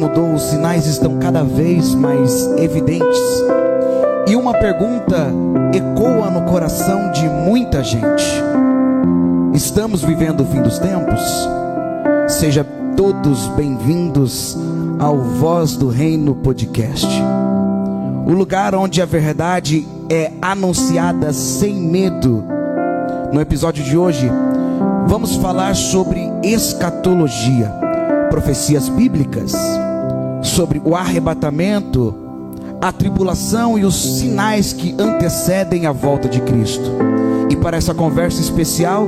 mudou, os sinais estão cada vez mais evidentes. E uma pergunta ecoa no coração de muita gente: estamos vivendo o fim dos tempos? Sejam todos bem-vindos ao Voz do Reino Podcast, o lugar onde a verdade é anunciada sem medo. No episódio de hoje, vamos falar sobre escatologia, profecias bíblicas, sobre o arrebatamento, a tribulação e os sinais que antecedem a volta de Cristo. E para essa conversa especial,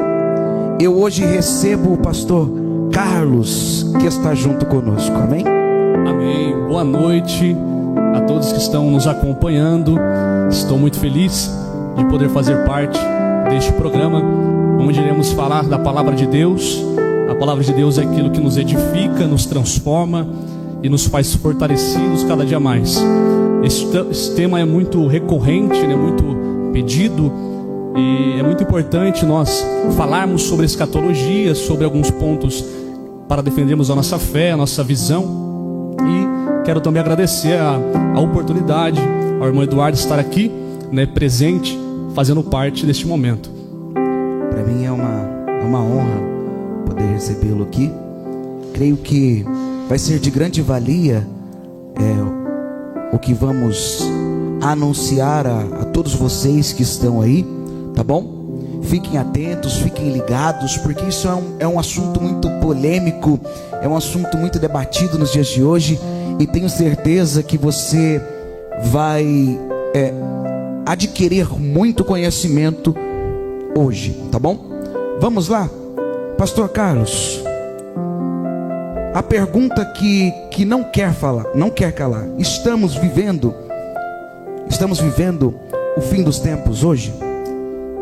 eu hoje recebo o pastor Carlos, que está junto conosco. Amém? Amém. Boa noite a todos que estão nos acompanhando. Estou muito feliz de poder fazer parte deste programa, onde iremos falar da palavra de Deus. A palavra de Deus é aquilo que nos edifica, nos transforma e nos faz fortalecidos cada dia mais. Esse tema é muito recorrente, muito pedido, e é muito importante nós falarmos sobre escatologia, sobre alguns pontos para defendermos a nossa fé, a nossa visão. E quero também agradecer a oportunidade ao irmão Eduardo estar aqui, presente, fazendo parte deste momento. Para mim é uma honra poder recebê-lo aqui. Creio que vai ser de grande valia o que vamos anunciar a todos vocês que estão aí, tá bom? Fiquem atentos, fiquem ligados, porque isso é um assunto muito polêmico, é um assunto muito debatido nos dias de hoje, e tenho certeza que você vai adquirir muito conhecimento hoje, tá bom? Vamos lá, pastor Carlos. A pergunta que não quer falar, não quer calar: estamos vivendo o fim dos tempos hoje?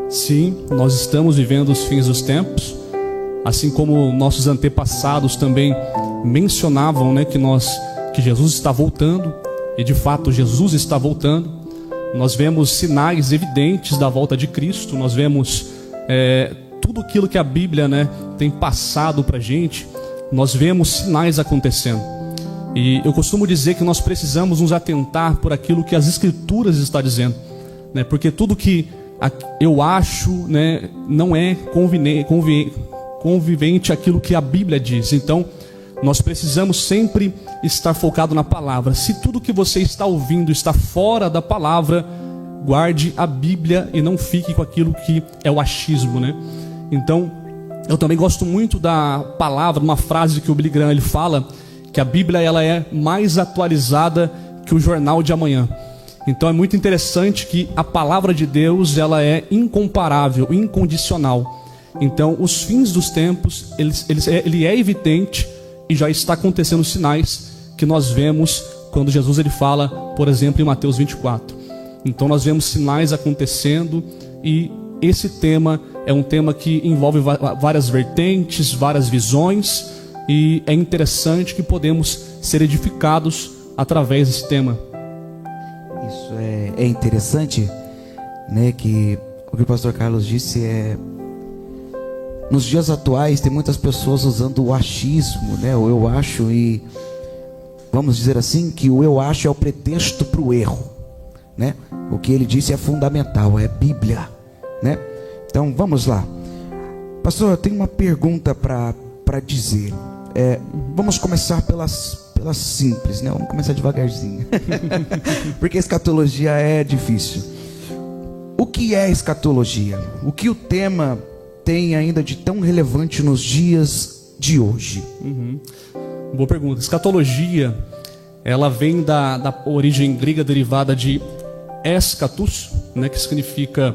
Sim, nós estamos vivendo os fins dos tempos, assim como nossos antepassados também mencionavam, que Jesus está voltando, e de fato Jesus está voltando. Nós vemos sinais evidentes da volta de Cristo, nós vemos tudo aquilo que a Bíblia tem passado para a gente, nós vemos sinais acontecendo. E eu costumo dizer que nós precisamos nos atentar por aquilo que as Escrituras estão dizendo, porque tudo que eu acho não é convivente aquilo que a Bíblia diz. Então nós precisamos sempre estar focado na palavra. Se tudo que você está ouvindo está fora da palavra, guarde a Bíblia e não fique com aquilo que é o achismo, Então, eu também gosto muito da palavra, uma frase que o Billy Graham ele fala, que a Bíblia ela é mais atualizada que o jornal de amanhã. Então é muito interessante que a palavra de Deus ela é incomparável, incondicional. Então os fins dos tempos, ele é evidente, e já está acontecendo sinais que nós vemos quando Jesus ele fala, por exemplo, em Mateus 24. Então nós vemos sinais acontecendo, e esse tema é um tema que envolve várias vertentes, várias visões, e é interessante que podemos ser edificados através desse tema. Isso é interessante, que o que o pastor Carlos disse nos dias atuais tem muitas pessoas usando o achismo, o eu acho, e vamos dizer assim que o eu acho é o pretexto para o erro, O que ele disse é fundamental, é Bíblia, Então vamos lá, pastor, eu tenho uma pergunta para dizer. Vamos começar pelas simples, Vamos começar devagarzinho, porque escatologia é difícil. O que é escatologia? O que o tema tem ainda de tão relevante nos dias de hoje? Boa pergunta. Escatologia, ela vem da origem grega derivada de eschatos, que significa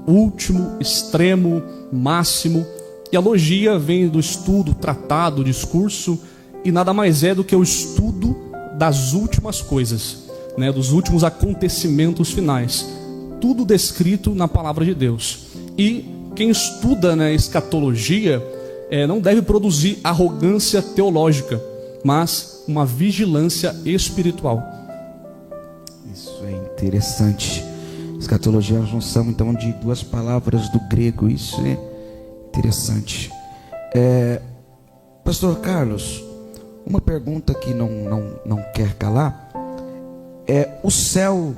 último, extremo, máximo. E a logia vem do estudo, tratado, discurso, e nada mais é do que o estudo das últimas coisas, dos últimos acontecimentos finais. Tudo descrito na palavra de Deus. E quem estuda escatologia não deve produzir arrogância teológica, mas uma vigilância espiritual. Isso é interessante. Escatologia é a junção então de duas palavras do grego. Isso é interessante. Pastor Carlos, Uma pergunta que não quer calar é: o céu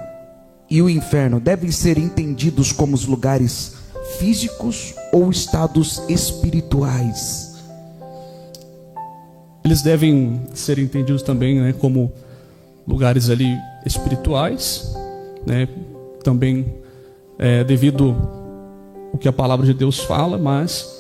e o inferno devem ser entendidos como os lugares físicos ou estados espirituais? Eles devem ser entendidos também, né, como lugares ali espirituais, né, também devido ao que a palavra de Deus fala, mas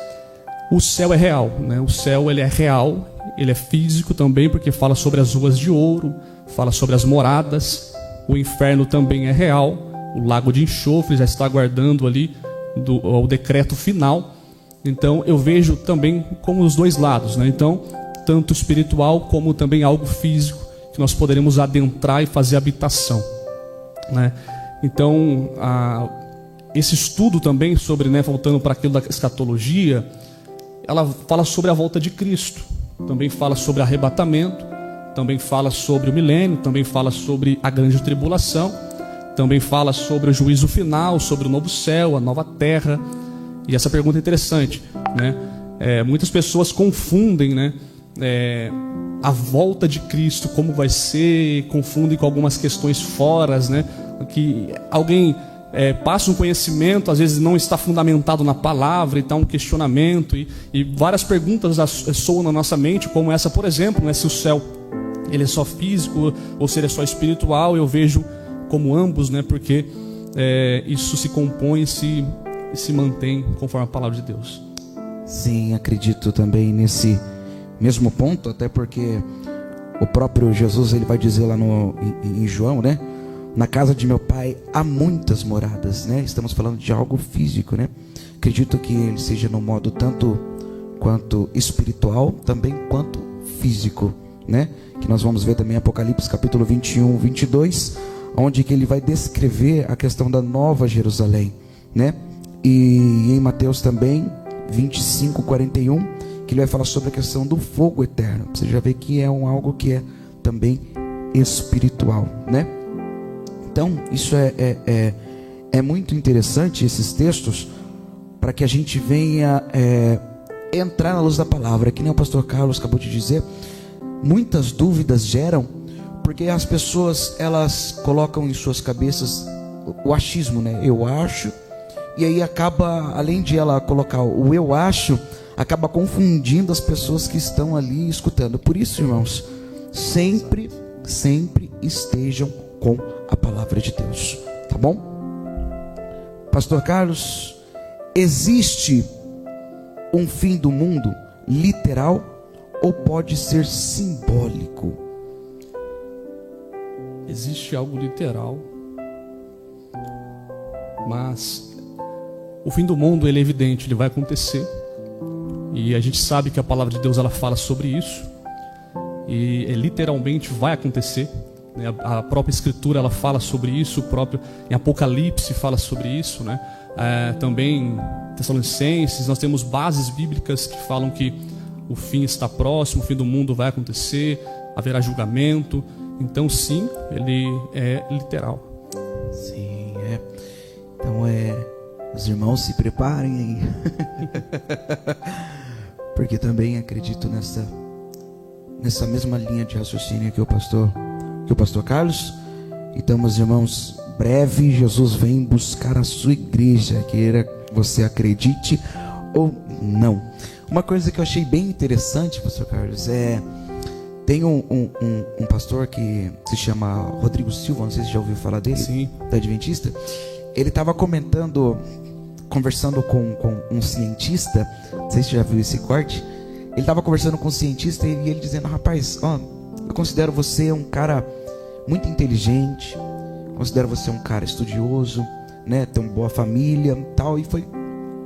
o céu é real, né? O céu ele é real, ele é físico também, porque fala sobre as ruas de ouro, fala sobre as moradas. O inferno também é real, o lago de enxofre já está aguardando ali o decreto final. Então eu vejo também como os dois lados, né? Então, tanto espiritual como também algo físico que nós poderemos adentrar e fazer habitação, né? Então, esse estudo também sobre, né, voltando para aquilo da escatologia, ela fala sobre a volta de Cristo, também fala sobre arrebatamento, também fala sobre o milênio, também fala sobre a grande tribulação, também fala sobre o juízo final, sobre o novo céu, a nova terra. E essa pergunta é interessante, né? Muitas pessoas confundem, né, a volta de Cristo, como vai ser, confundem com algumas questões fora, né? Que alguém passa um conhecimento, às vezes não está fundamentado na palavra, e está um questionamento, e várias perguntas soam na nossa mente, como essa, por exemplo, né, se o céu ele é só físico ou se ele é só espiritual. Eu vejo como ambos, né, porque isso se compõe e se mantém conforme a palavra de Deus. Sim, acredito também nesse mesmo ponto, até porque o próprio Jesus ele vai dizer lá em João, né? Na casa de meu pai há muitas moradas, né? Estamos falando de algo físico, né? Acredito que ele seja no modo tanto quanto espiritual, também quanto físico, né? Que nós vamos ver também em Apocalipse capítulo 21, 22, onde que ele vai descrever a questão da nova Jerusalém, né? E em Mateus também 25, 41, que ele vai falar sobre a questão do fogo eterno. Você já vê que é algo que é também espiritual, né? Então, isso é muito interessante, esses textos, para que a gente venha entrar na luz da palavra. Que nem o pastor Carlos acabou de dizer, muitas dúvidas geram, porque as pessoas, elas colocam em suas cabeças o achismo, né? Eu acho, e aí acaba, além de ela colocar o eu acho, acaba confundindo as pessoas que estão ali escutando. Por isso, irmãos, sempre estejam com a palavra de Deus, tá bom? Pastor Carlos, existe um fim do mundo literal ou pode ser simbólico? Existe algo literal, mas o fim do mundo ele é evidente, ele vai acontecer, e a gente sabe que a palavra de Deus ela fala sobre isso, e literalmente vai acontecer. A própria Escritura ela fala sobre isso, o próprio em Apocalipse fala sobre isso, né? Também em Tessalonicenses nós temos bases bíblicas que falam que o fim está próximo, o fim do mundo vai acontecer, haverá julgamento. Então sim, ele é literal. Sim, é. Então os irmãos se preparem aí. Porque também acredito nessa mesma linha de raciocínio que o pastor Carlos. Então, meus irmãos, breve Jesus vem buscar a sua igreja, queira você acredite ou não. Uma coisa que eu achei bem interessante, pastor Carlos, tem um pastor que se chama Rodrigo Silva, não sei se já ouviu falar dele. Sim. Da Adventista. Ele estava conversando com um cientista, não sei se já viu esse corte. Ele estava conversando com um cientista e ele dizendo: rapaz, eu considero você um cara muito inteligente, considero você um cara estudioso, né? Tem uma boa família e tal. E foi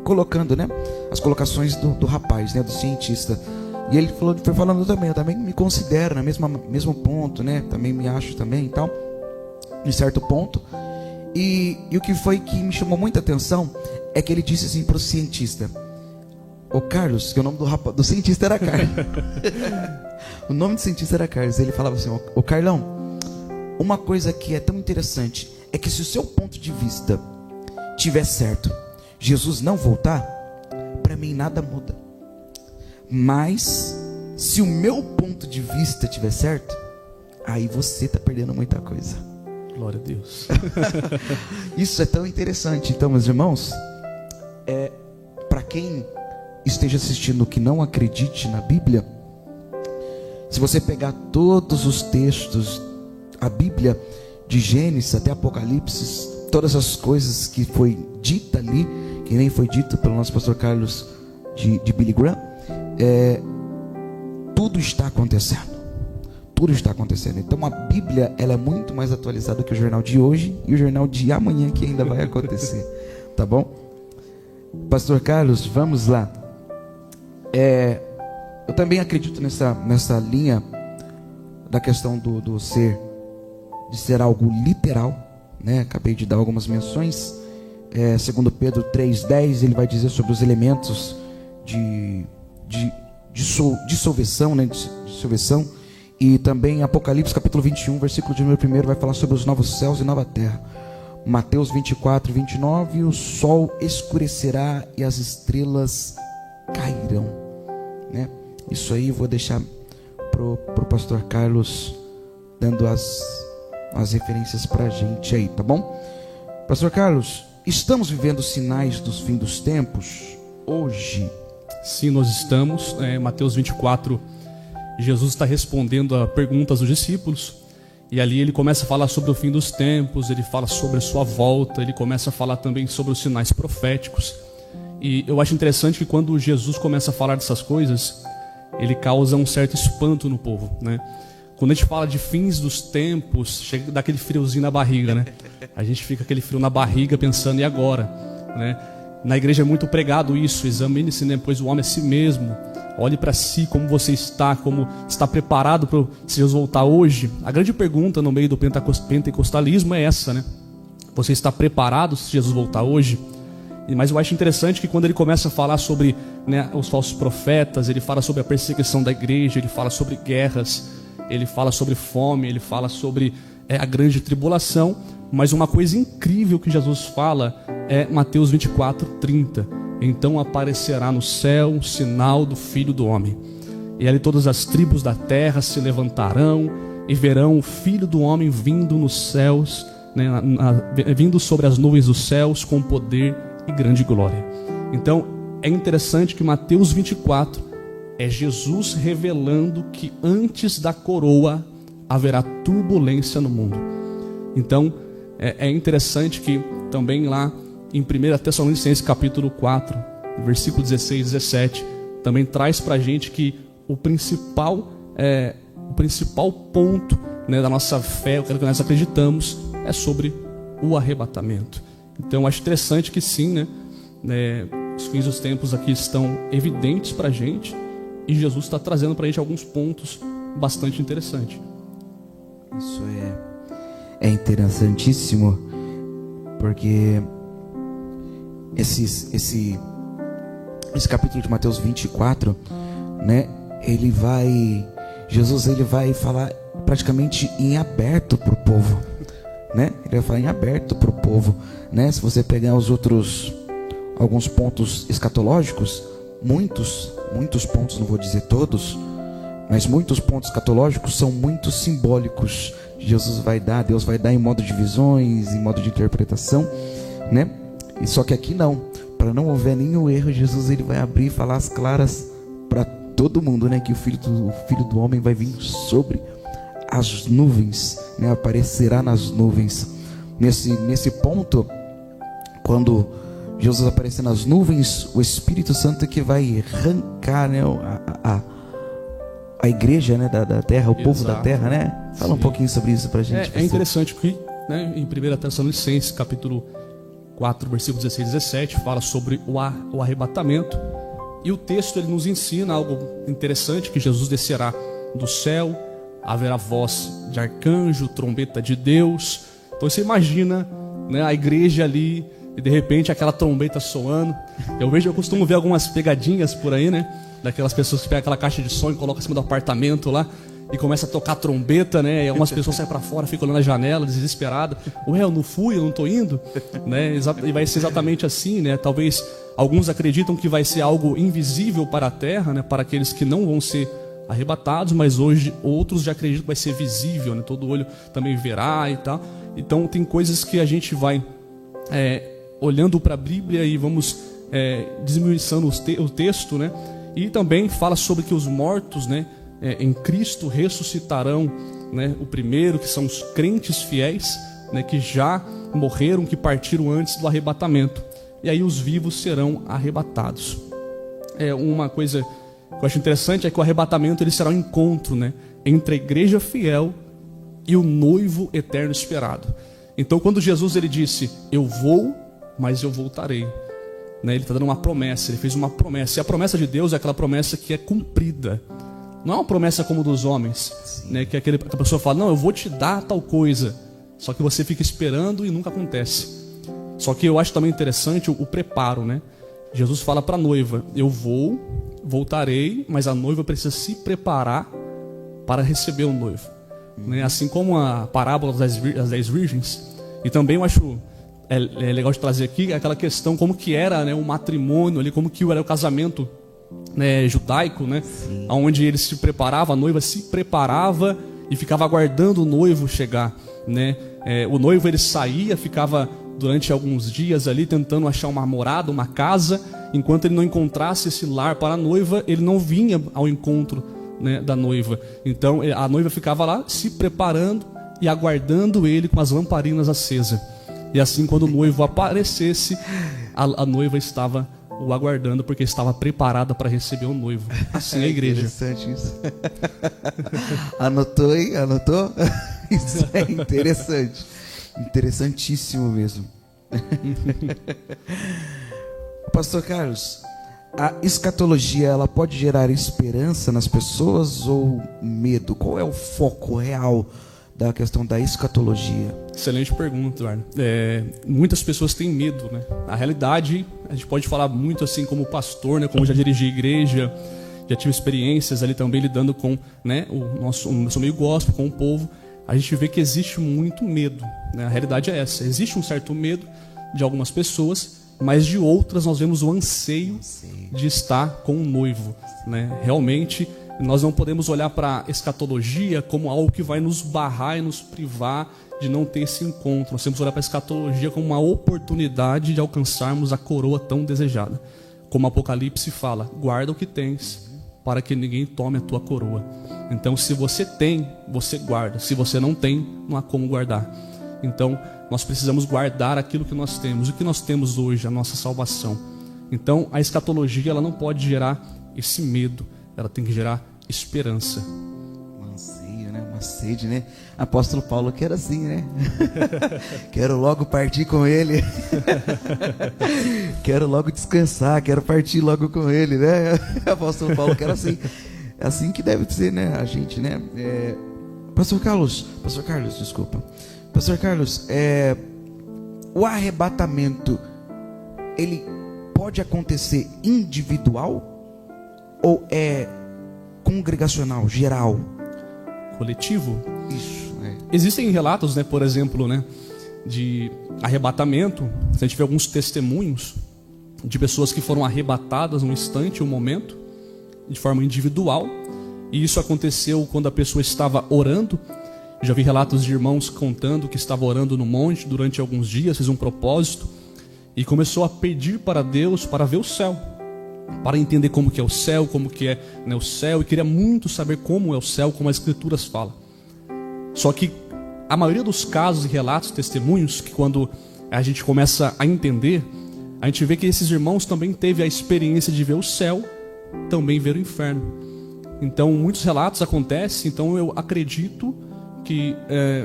colocando, né, as colocações do rapaz, né, do cientista. E ele foi falando também: eu também me considero no mesmo ponto, né? Também me acho também e tal, em certo ponto. E o que foi que me chamou muita atenção é que ele disse assim para o cientista: ô Carlos, que o nome do cientista era Carlos. O nome do cientista era Carlos. Ele falava assim: ô Carlão, uma coisa que é tão interessante é que se o seu ponto de vista tiver certo, Jesus não voltar, para mim nada muda. Mas Se o meu ponto de vista estiver certo, aí você está perdendo muita coisa. Glória a Deus. Isso é tão interessante. Então, meus irmãos, para quem esteja assistindo que não acredite na Bíblia, se você pegar todos os textos, a Bíblia, de Gênesis até Apocalipse, todas as coisas que foi dita ali, que nem foi dito pelo nosso pastor Carlos de Billy Graham, tudo está acontecendo. Tudo está acontecendo. Então a Bíblia, ela é muito mais atualizada que o jornal de hoje e o jornal de amanhã, que ainda vai acontecer. Tá bom? Pastor Carlos, vamos lá. Eu também acredito nessa linha da questão do ser, de ser algo literal, né? Acabei de dar algumas menções. Segundo Pedro 3:10, ele vai dizer sobre os elementos de dissolvção, né? Dissolvção. E também Apocalipse capítulo 21, versículo de número 1, vai falar sobre os novos céus e nova terra. Mateus 24:29, o sol escurecerá e as estrelas cairão, né? Isso aí eu vou deixar pro pastor Carlos dando as referências pra gente aí, tá bom? Pastor Carlos, estamos vivendo sinais dos fins dos tempos hoje? Sim, nós estamos. Mateus 24, Jesus está respondendo a perguntas dos discípulos, e ali ele começa a falar sobre o fim dos tempos, ele fala sobre a sua volta, ele começa a falar também sobre os sinais proféticos. E eu acho interessante que quando Jesus começa a falar dessas coisas, ele causa um certo espanto no povo, né? Quando a gente fala de fins dos tempos, chega daquele friozinho na barriga, né? A gente fica aquele frio na barriga pensando, e agora? Né? Na igreja é muito pregado isso, examine-se, né? Pois o homem é si mesmo. Olhe para si, como você está, como está preparado para se Jesus voltar hoje. A grande pergunta no meio do pentecostalismo é essa, né? Você está preparado se Jesus voltar hoje? Mas eu acho interessante que quando ele começa a falar sobre, né, os falsos profetas, ele fala sobre a perseguição da igreja, ele fala sobre guerras, ele fala sobre fome, ele fala sobre a grande tribulação. Mas uma coisa incrível que Jesus fala é Mateus 24:30. Então aparecerá no céu um sinal do Filho do Homem. E ali todas as tribos da terra se levantarão e verão o Filho do Homem vindo nos céus, né, vindo sobre as nuvens dos céus com poder e grande glória. Então é interessante que Mateus 24 é Jesus revelando que antes da coroa haverá turbulência no mundo. Então é interessante que também lá em 1 Tessalonicenses capítulo 4, versículo 16 e 17, também traz para a gente que o principal ponto, né, da nossa fé, o que nós acreditamos, é sobre o arrebatamento. Então eu acho interessante que sim, né, os fins dos tempos aqui estão evidentes para a gente, e Jesus está trazendo para a gente alguns pontos bastante interessantes. Isso é interessantíssimo, porque esse capítulo de Mateus 24, né, Jesus vai falar praticamente em aberto para o povo, né? Ele vai falar em aberto para o povo, né? Se você pegar alguns pontos escatológicos, muitos pontos, não vou dizer todos, mas muitos pontos escatológicos são muito simbólicos. Deus vai dar em modo de visões, em modo de interpretação, né? E só que aqui não, para não houver nenhum erro, Jesus ele vai abrir e falar as claras para todo mundo, né? Que o filho do homem vai vir sobre as nuvens, né? Aparecerá nas nuvens. Nesse ponto, quando Jesus aparecer nas nuvens, o Espírito Santo que vai arrancar, né, a igreja, né, da terra, o povo da terra, né? Fala um pouquinho sobre isso pra gente. É interessante que, né, em 1 Tessalonicenses capítulo 4, versículos 16 e 17, fala sobre o arrebatamento. E o texto ele nos ensina algo interessante, que Jesus descerá do céu, haverá voz de arcanjo, trombeta de Deus. Então você imagina, né, a igreja ali, e de repente aquela trombeta soando. Eu costumo ver algumas pegadinhas por aí, né? Daquelas pessoas que pegam aquela caixa de som e colocam em cima do apartamento lá e começa a tocar trombeta, né? E algumas pessoas saem para fora, ficam olhando na janela, desesperadas. Ué, eu não fui, eu não tô indo, né? E vai ser exatamente assim, né? Talvez alguns acreditam que vai ser algo invisível para a terra, né? Para aqueles que não vão ser arrebatados, mas hoje outros já acreditam que vai ser visível, né? Todo olho também verá e tal. Então tem coisas que a gente vai olhando para a Bíblia e vamos desmiuçando o texto, né? E também fala sobre que os mortos, né, em Cristo ressuscitarão, né? O primeiro, que são os crentes fiéis, né, que já morreram, que partiram antes do arrebatamento. E aí os vivos serão arrebatados. Uma coisa que eu acho interessante é que o arrebatamento ele será um encontro, né, entre a igreja fiel e o noivo eterno esperado. Então quando Jesus ele disse, eu vou, mas eu voltarei, né, ele está dando uma promessa, ele fez uma promessa. E a promessa de Deus é aquela promessa que é cumprida. Não é uma promessa como dos homens, né, que a pessoa fala, não, eu vou te dar tal coisa, só que você fica esperando e nunca acontece. Só que eu acho também interessante o preparo, né? Jesus fala para a noiva, eu voltarei, mas a noiva precisa se preparar para receber o noivo, né? Assim como a parábola das 10 virgens. E também eu acho legal de trazer aqui aquela questão como que era, né, o matrimônio ali, como que era o casamento, né, judaico, né? Onde ele se preparava, a noiva se preparava e ficava aguardando o noivo chegar, né? O noivo ele saía, ficava durante alguns dias ali tentando achar uma morada, uma casa. Enquanto ele não encontrasse esse lar para a noiva, ele não vinha ao encontro, né, da noiva. Então a noiva ficava lá se preparando e aguardando ele com as lamparinas acesas. E assim quando o noivo aparecesse, a noiva estava o aguardando, porque estava preparada para receber o noivo. Assim é a igreja. Interessante isso. Anotou, hein? Anotou? Isso é interessante. Interessantíssimo mesmo. Pastor Carlos, a escatologia ela pode gerar esperança nas pessoas ou medo? Qual é o foco real da questão da escatologia? Excelente pergunta, Eduardo. Muitas pessoas têm medo, né? A realidade, a gente pode falar muito assim como pastor, né? Como já dirigi igreja, já tive experiências ali também lidando com, né, o nosso meio gospel, com o povo. A gente vê que existe muito medo, né? A realidade é essa. Existe um certo medo de algumas pessoas, mas de outras nós vemos o anseio de estar com o noivo, né? Realmente, nós não podemos olhar para a escatologia como algo que vai nos barrar e nos privar de não ter esse encontro. Nós temos que olhar para a escatologia como uma oportunidade de alcançarmos a coroa tão desejada. Como Apocalipse fala, guarda o que tens, para que ninguém tome a tua coroa. Então, se você tem, você guarda. Se você não tem, não há como guardar. Então, nós precisamos guardar aquilo que nós temos. O que nós temos hoje, a nossa salvação. Então, a escatologia ela não pode gerar esse medo. Ela tem que gerar esperança. Um anseio, né? Uma sede, né? Apóstolo Paulo que era assim, né? Quero logo partir com ele. Quero logo descansar. Quero partir logo com ele, né? Apóstolo Paulo que era assim. É assim que deve ser, né? A gente, né? Pastor Carlos, desculpa. Pastor Carlos, o arrebatamento, ele pode acontecer individual ou é congregacional, geral? Coletivo? Isso. Existem relatos, né, por exemplo, né, de arrebatamento. A gente vê alguns testemunhos de pessoas que foram arrebatadas num instante, um momento, de forma individual. E isso aconteceu quando a pessoa estava orando. Já vi relatos de irmãos contando que estava orando no monte durante alguns dias, fez um propósito e começou a pedir para Deus para ver o céu, para entender como que é o céu, como que é, né, o céu, e queria muito saber como é o céu, como as escrituras falam. Só que a maioria dos casos e relatos, testemunhos, que quando a gente começa a entender, a gente vê que esses irmãos também teve a experiência de ver o céu, também ver o inferno. Então muitos relatos acontecem. Então eu acredito que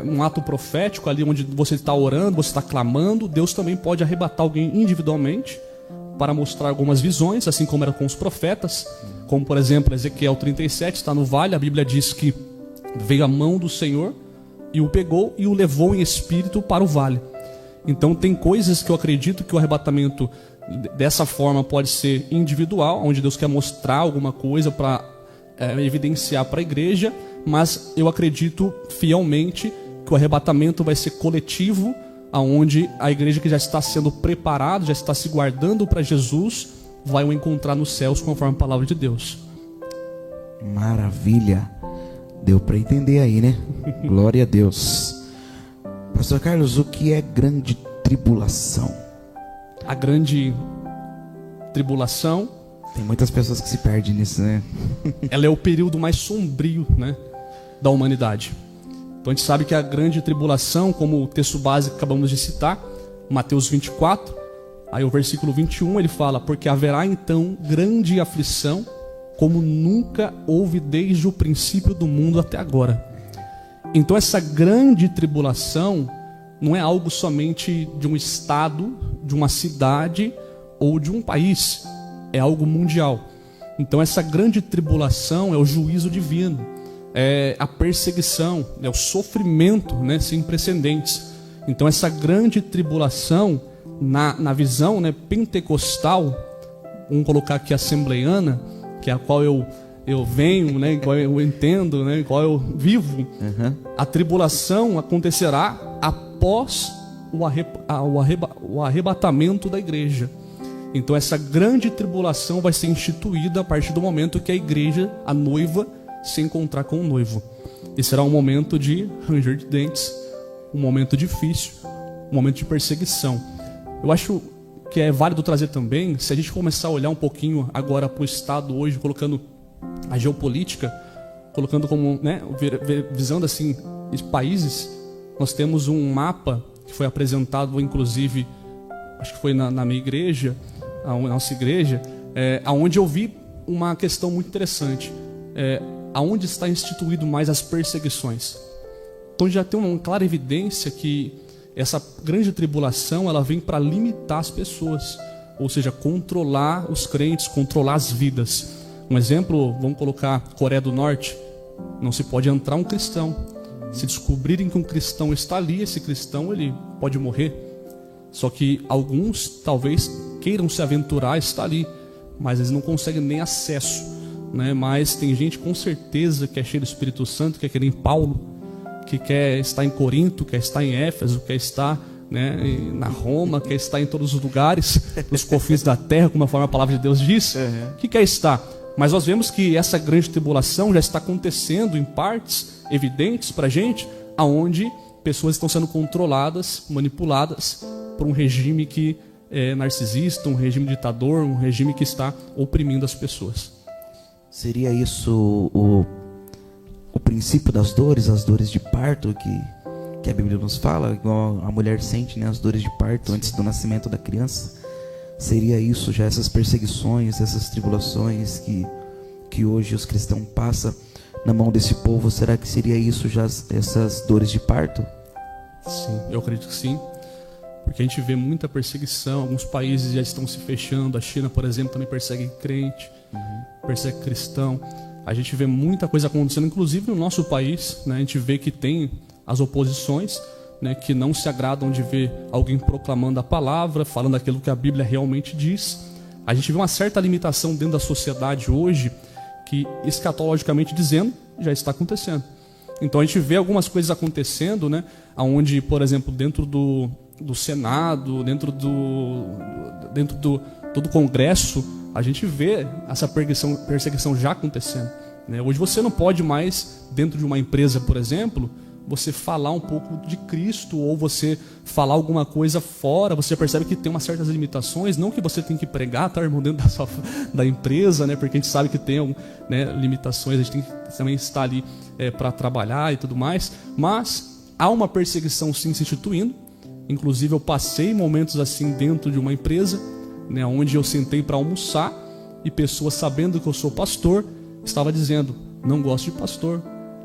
um ato profético ali onde você está orando, você está clamando, Deus também pode arrebatar alguém individualmente para mostrar algumas visões, assim como era com os profetas, como por exemplo Ezequiel 37, está no vale, a Bíblia diz que veio a mão do Senhor e o pegou e o levou em espírito para o vale. Então tem coisas que eu acredito que o arrebatamento dessa forma pode ser individual, onde Deus quer mostrar alguma coisa para evidenciar para a igreja, mas eu acredito fielmente que o arrebatamento vai ser coletivo, aonde a igreja que já está sendo preparada, já está se guardando para Jesus, vai o encontrar nos céus conforme a palavra de Deus. Maravilha. Deu para entender aí, né? Glória a Deus. Pastor Carlos, o que é grande tribulação? A grande tribulação, tem muitas pessoas que se perdem nisso, né? ela é o período mais sombrio, né, da humanidade. Então a gente sabe que a grande tribulação, como o texto básico que acabamos de citar, Mateus 24, aí o versículo 21, ele fala: porque haverá então grande aflição, como nunca houve desde o princípio do mundo até agora. Então essa grande tribulação não é algo somente de um estado, de uma cidade ou de um país, é algo mundial. Então essa grande tribulação é o juízo divino, é a perseguição, é o sofrimento, né, sem precedentes. Então essa grande tribulação, na visão, né, pentecostal, vamos colocar aqui assembleiana, que é a qual eu venho, né, qual eu entendo, né, qual eu vivo, a tribulação acontecerá após o arrebatamento da igreja. Então essa grande tribulação vai ser instituída a partir do momento que a igreja, a noiva, se encontrar com o noivo. E será um momento de ranger de dentes, um momento difícil, um momento de perseguição. Eu acho que é válido trazer também, se a gente começar a olhar um pouquinho agora para o Estado hoje, colocando a geopolítica, colocando como, né, visando assim os países, nós temos um mapa que foi apresentado, inclusive, acho que foi na minha igreja, a nossa igreja, onde eu vi uma questão muito interessante, aonde está instituído mais as perseguições. Então já tem uma clara evidência que essa grande tribulação, ela vem para limitar as pessoas, ou seja, controlar os crentes, controlar as vidas. Um exemplo, vamos colocar Coreia do Norte. Não se pode entrar um cristão. Se descobrirem que um cristão está ali, esse cristão ele pode morrer. Só que alguns talvez queiram se aventurar a estar ali, mas eles não conseguem nem acesso, né? Mas tem gente com certeza que é cheio do Espírito Santo, que quer ir em Paulo, que quer estar em Corinto, quer estar em Éfeso, quer estar, né, na Roma, quer estar em todos os lugares, nos confins da terra, como a palavra de Deus diz, que quer estar. Mas nós vemos que essa grande tribulação já está acontecendo em partes evidentes para a gente, aonde pessoas estão sendo controladas, manipuladas por um regime que é narcisista, um regime ditador, um regime que está oprimindo as pessoas. Seria isso o princípio das dores, as dores de parto que a Bíblia nos fala, igual a mulher sente, né, as dores de parto antes do nascimento da criança? Seria isso já, essas perseguições, essas tribulações que hoje os cristãos passam na mão desse povo? Será que seria isso já, essas dores de parto? Sim, eu acredito que sim, porque a gente vê muita perseguição, alguns países já estão se fechando, a China, por exemplo, também persegue crente, persegue cristão. A gente vê muita coisa acontecendo, inclusive no nosso país, né? A gente vê que tem as oposições, né, que não se agradam de ver alguém proclamando a palavra, falando aquilo que a Bíblia realmente diz. A gente vê uma certa limitação dentro da sociedade hoje, que escatologicamente dizendo, já está acontecendo. Então a gente vê algumas coisas acontecendo, né, onde, por exemplo, dentro do Senado, dentro do Congresso, a gente vê essa perseguição já acontecendo, né? Hoje você não pode mais, dentro de uma empresa, por exemplo, você falar um pouco de Cristo, ou você falar alguma coisa fora. Você percebe que tem umas certas limitações, não que você tem que pregar, tá, irmão, dentro da empresa, né? Porque a gente sabe que tem, né, limitações, a gente tem que também estar ali para trabalhar e tudo mais, mas há uma perseguição sim se instituindo. Inclusive eu passei momentos assim dentro de uma empresa, né, onde eu sentei para almoçar e pessoas, sabendo que eu sou pastor, estava dizendo: não gosto de pastor,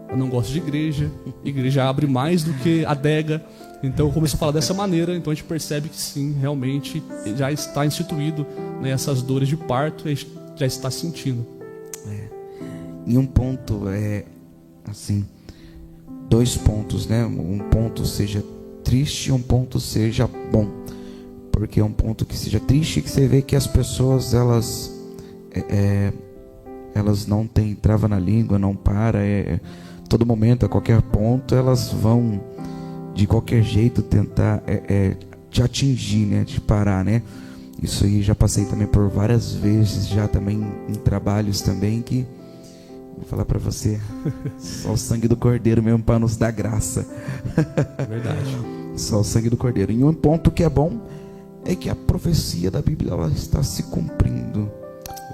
eu não gosto de igreja, igreja abre mais do que adega. Então eu comecei a falar dessa maneira. Então a gente percebe que sim, realmente já está instituído, né, essas dores de parto, a gente já está sentindo. E um ponto assim, 2 pontos, né? Um ponto seja triste e um ponto seja bom. Porque é um ponto que seja triste, que você vê que as pessoas, elas não têm trava na língua, não para, todo momento, a qualquer ponto, elas vão de qualquer jeito tentar te atingir, né, te parar, né? Isso aí já passei também por várias vezes, já também em trabalhos também, que Vou falar para você, só o sangue do Cordeiro mesmo para nos dar graça. Verdade. Só o sangue do Cordeiro. E um ponto que é bom é que a profecia da Bíblia ela está se cumprindo.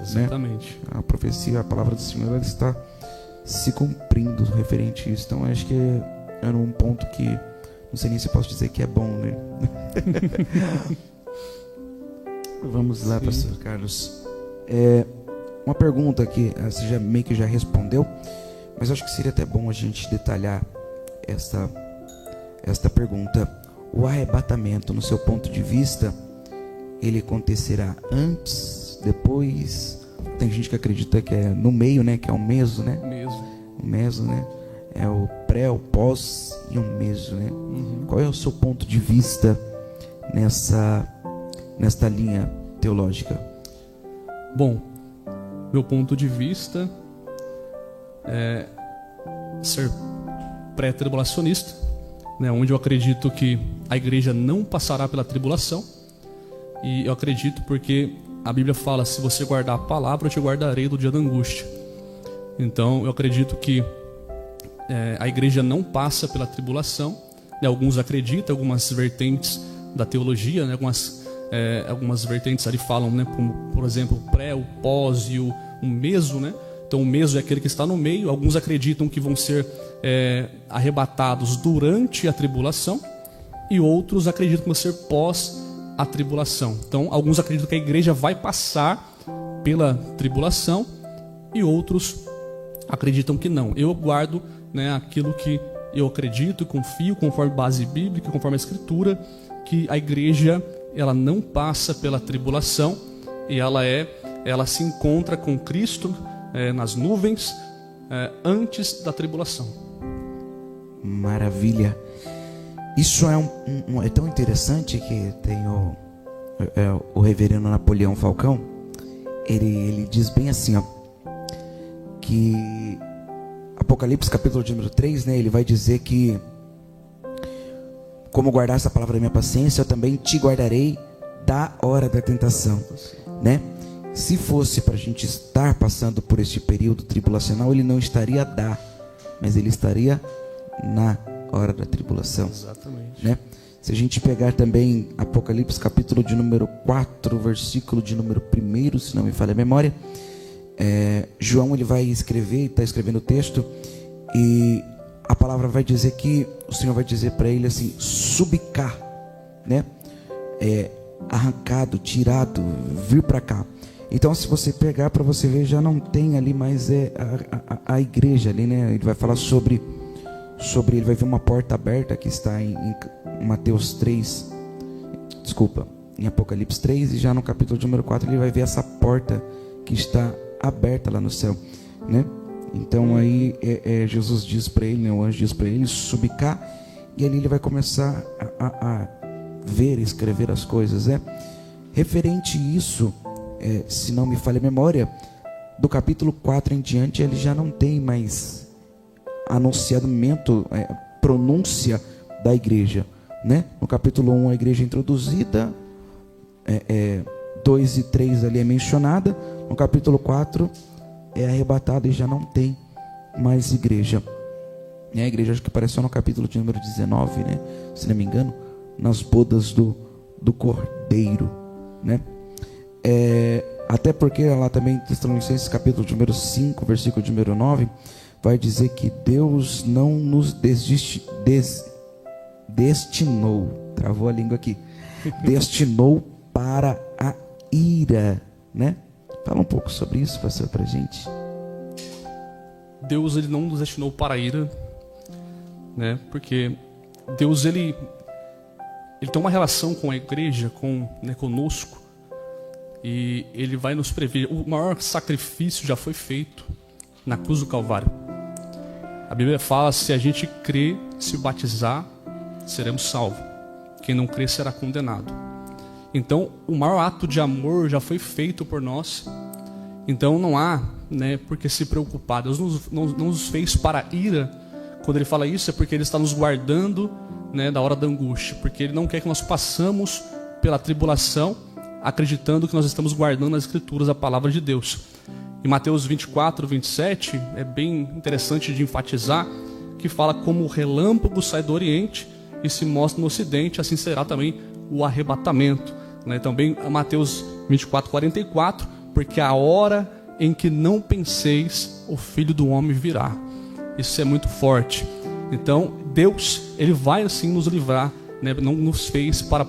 Exatamente. Né? A profecia, a palavra do Senhor, ela está se cumprindo referente a isso. Então acho que é um ponto que não sei nem se posso dizer que é bom, né? Vamos lá, pastor Carlos. Uma pergunta que você já meio que já respondeu, mas acho que seria até bom a gente detalhar esta pergunta. O arrebatamento, no seu ponto de vista, ele acontecerá antes, depois? Tem gente que acredita que é no meio, né? Que é o meso, né? O meso, né? É o pré, o pós e o meso, né? Qual é o seu ponto de vista nesta linha teológica? Bom, meu ponto de vista é ser pré-tribulacionista, né, onde eu acredito que a igreja não passará pela tribulação. E eu acredito porque a Bíblia fala: se você guardar a palavra, eu te guardarei do dia da angústia. Então eu acredito que a igreja não passa pela tribulação, né? Alguns acreditam, algumas vertentes da teologia, né? Algumas vertentes ali falam, né? Como, por exemplo, o pré, o pós e o meso, né? Então o meso é aquele que está no meio. Alguns acreditam que vão ser arrebatados durante a tribulação, e outros acreditam que vão ser pós a tribulação. Então alguns acreditam que a igreja vai passar pela tribulação, e outros acreditam que não. Eu guardo, né, aquilo que eu acredito e confio, conforme base bíblica, conforme a Escritura, que a igreja ela não passa pela tribulação, e ela se encontra com Cristo nas nuvens antes da tribulação. Maravilha. Isso é tão interessante que tem o reverendo Napoleão Falcão. Ele diz bem assim, ó, que Apocalipse capítulo de número 3, né, ele vai dizer que como guardar essa palavra da minha paciência, eu também te guardarei da hora da tentação, né? Se fosse para a gente estar passando por este período tribulacional, ele não estaria mas ele estaria na hora da tribulação. Exatamente. Né? Se a gente pegar também Apocalipse capítulo de número 4, versículo de número 1, se não me falha a memória, João ele vai escrever, está escrevendo o texto, e a palavra vai dizer que o Senhor vai dizer para ele assim: subcar, né? Arrancado, tirado, vir para cá. Então, se você pegar para você ver, já não tem ali mais a igreja ali, né? Ele vai falar sobre ele vai ver uma porta aberta que está em Mateus 3, desculpa, em Apocalipse 3, e já no capítulo de número 4 ele vai ver essa porta que está aberta lá no céu, né? Então aí Jesus diz para ele, né, o anjo diz para ele: subi cá, e ali ele vai começar a ver, escrever as coisas, né? Referente a isso, se não me falha a memória, do capítulo 4 em diante ele já não tem mais anunciamento, pronúncia da igreja, né? No capítulo 1 a igreja é introduzida, 2 e 3 ali é mencionada, no capítulo 4 é arrebatada e já não tem mais igreja. E a igreja acho que apareceu no capítulo de número 19, né? Se não me engano, nas bodas do Cordeiro, né? Até porque lá também, Tessalonicenses capítulo de número 5, versículo de número 9, vai dizer que Deus não nos destinou, travou a língua aqui, destinou para a ira, né? Fala um pouco sobre isso, pastor, pra gente. Deus ele não nos destinou para a ira, né? Porque Deus ele tem uma relação com a igreja, conosco, e ele vai nos prever. O maior sacrifício já foi feito na cruz do Calvário. A Bíblia fala: se a gente crer, se batizar, seremos salvos. Quem não crer será condenado. Então, o maior ato de amor já foi feito por nós. Então, não há, né, por que se preocupar. Deus não nos fez para ira. Quando Ele fala isso, é porque Ele está nos guardando, né, da hora da angústia. Porque Ele não quer que nós passamos pela tribulação, acreditando que nós estamos guardando as Escrituras, a palavra de Deus. Em Mateus 24, 27, é bem interessante de enfatizar, que fala como o relâmpago sai do Oriente e se mostra no Ocidente, assim será também o arrebatamento. Né? Também Mateus 24, 44, porque a hora em que não penseis, o Filho do Homem virá. Isso é muito forte. Então, Deus, Ele vai assim nos livrar, né? Não nos fez para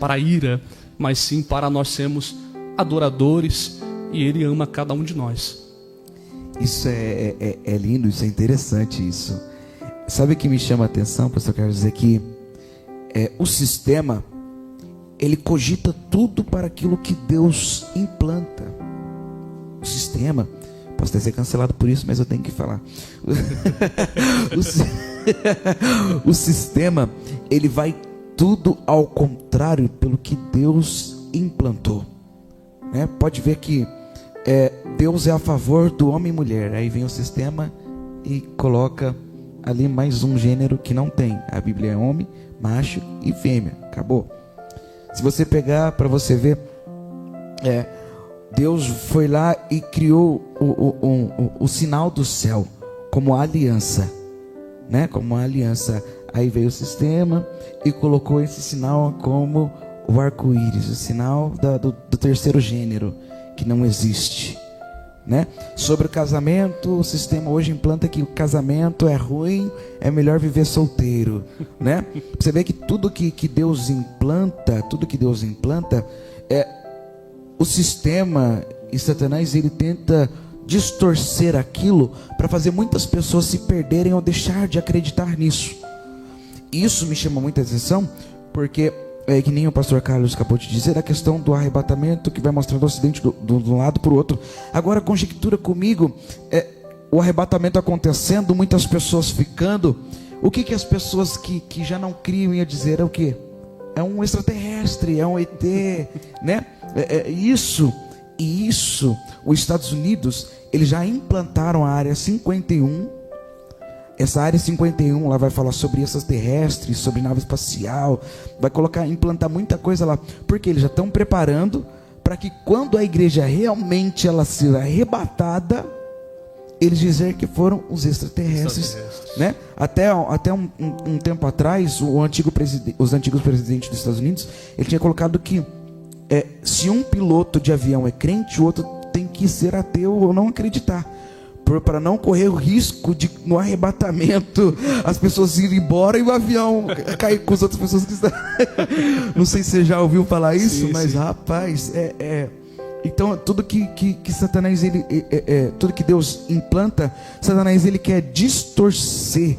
a ira, mas sim para nós sermos adoradores, e Ele ama cada um de nós. Isso é lindo, isso é interessante isso. Sabe o que me chama a atenção, pastor Carlos? Dizer que o sistema, ele cogita tudo para aquilo que Deus implanta. O sistema, posso até ser cancelado por isso, mas eu tenho que falar. O sistema, ele vai tudo ao contrário pelo que Deus implantou. Né? Pode ver que Deus é a favor do homem e mulher. Aí vem o sistema e coloca ali mais um gênero que não tem. A Bíblia é homem, macho e fêmea. Acabou. Se você pegar para você ver, Deus foi lá e criou o sinal do céu como aliança, né? Como uma aliança. Aí veio o sistema e colocou esse sinal como o arco-íris, o sinal do terceiro gênero, que não existe, né? Sobre o casamento, o sistema hoje implanta que o casamento é ruim, é melhor viver solteiro, né? Você vê que tudo que Deus implanta, o sistema e Satanás, ele tenta distorcer aquilo para fazer muitas pessoas se perderem ou deixar de acreditar nisso. Isso me chama muita atenção, porque que nem o pastor Carlos acabou de dizer, a questão do arrebatamento que vai mostrando o Ocidente do lado para o outro. Agora conjectura comigo, o arrebatamento acontecendo, muitas pessoas ficando. O que as pessoas que já não criam iam dizer? É o quê? É um extraterrestre, é um ET, né? Isso, os Estados Unidos, eles já implantaram a área 51. Essa área 51 lá vai falar sobre extraterrestres, sobre nave espacial, vai implantar muita coisa lá, porque eles já estão preparando para que quando a igreja realmente ela seja arrebatada, eles dizer que foram os extraterrestres, né? Até um tempo atrás, os antigos presidentes dos Estados Unidos, ele tinha colocado que se um piloto de avião é crente, o outro tem que ser ateu ou não acreditar, para não correr o risco de, no arrebatamento, as pessoas irem embora e o avião cair com as outras pessoas que estão. Não sei se você já ouviu falar isso, sim, mas sim. Rapaz, então tudo que Satanás, tudo que Deus implanta, Satanás ele quer distorcer,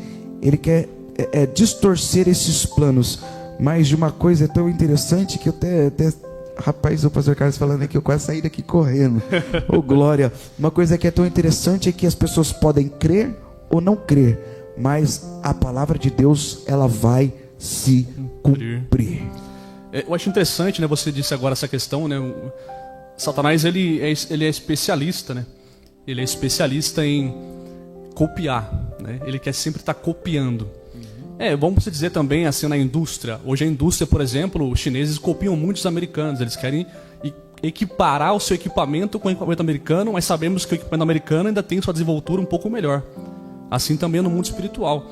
distorcer esses planos. Mas de uma coisa tão interessante que eu até rapaz, o pastor Carlos falando aqui, eu quase saí daqui correndo. Oh, glória. Uma coisa que é tão interessante é que as pessoas podem crer ou não crer, mas a palavra de Deus, ela vai se cumprir. Eu acho interessante, né? Você disse agora essa questão, né? Satanás, ele é especialista, né? Ele é especialista em copiar, né? Ele quer sempre estar copiando. Vamos dizer também assim na indústria. Hoje a indústria, por exemplo, os chineses copiam muitos americanos. Eles querem equiparar o seu equipamento com o equipamento americano, mas sabemos que o equipamento americano ainda tem sua desenvoltura um pouco melhor. Assim também no mundo espiritual.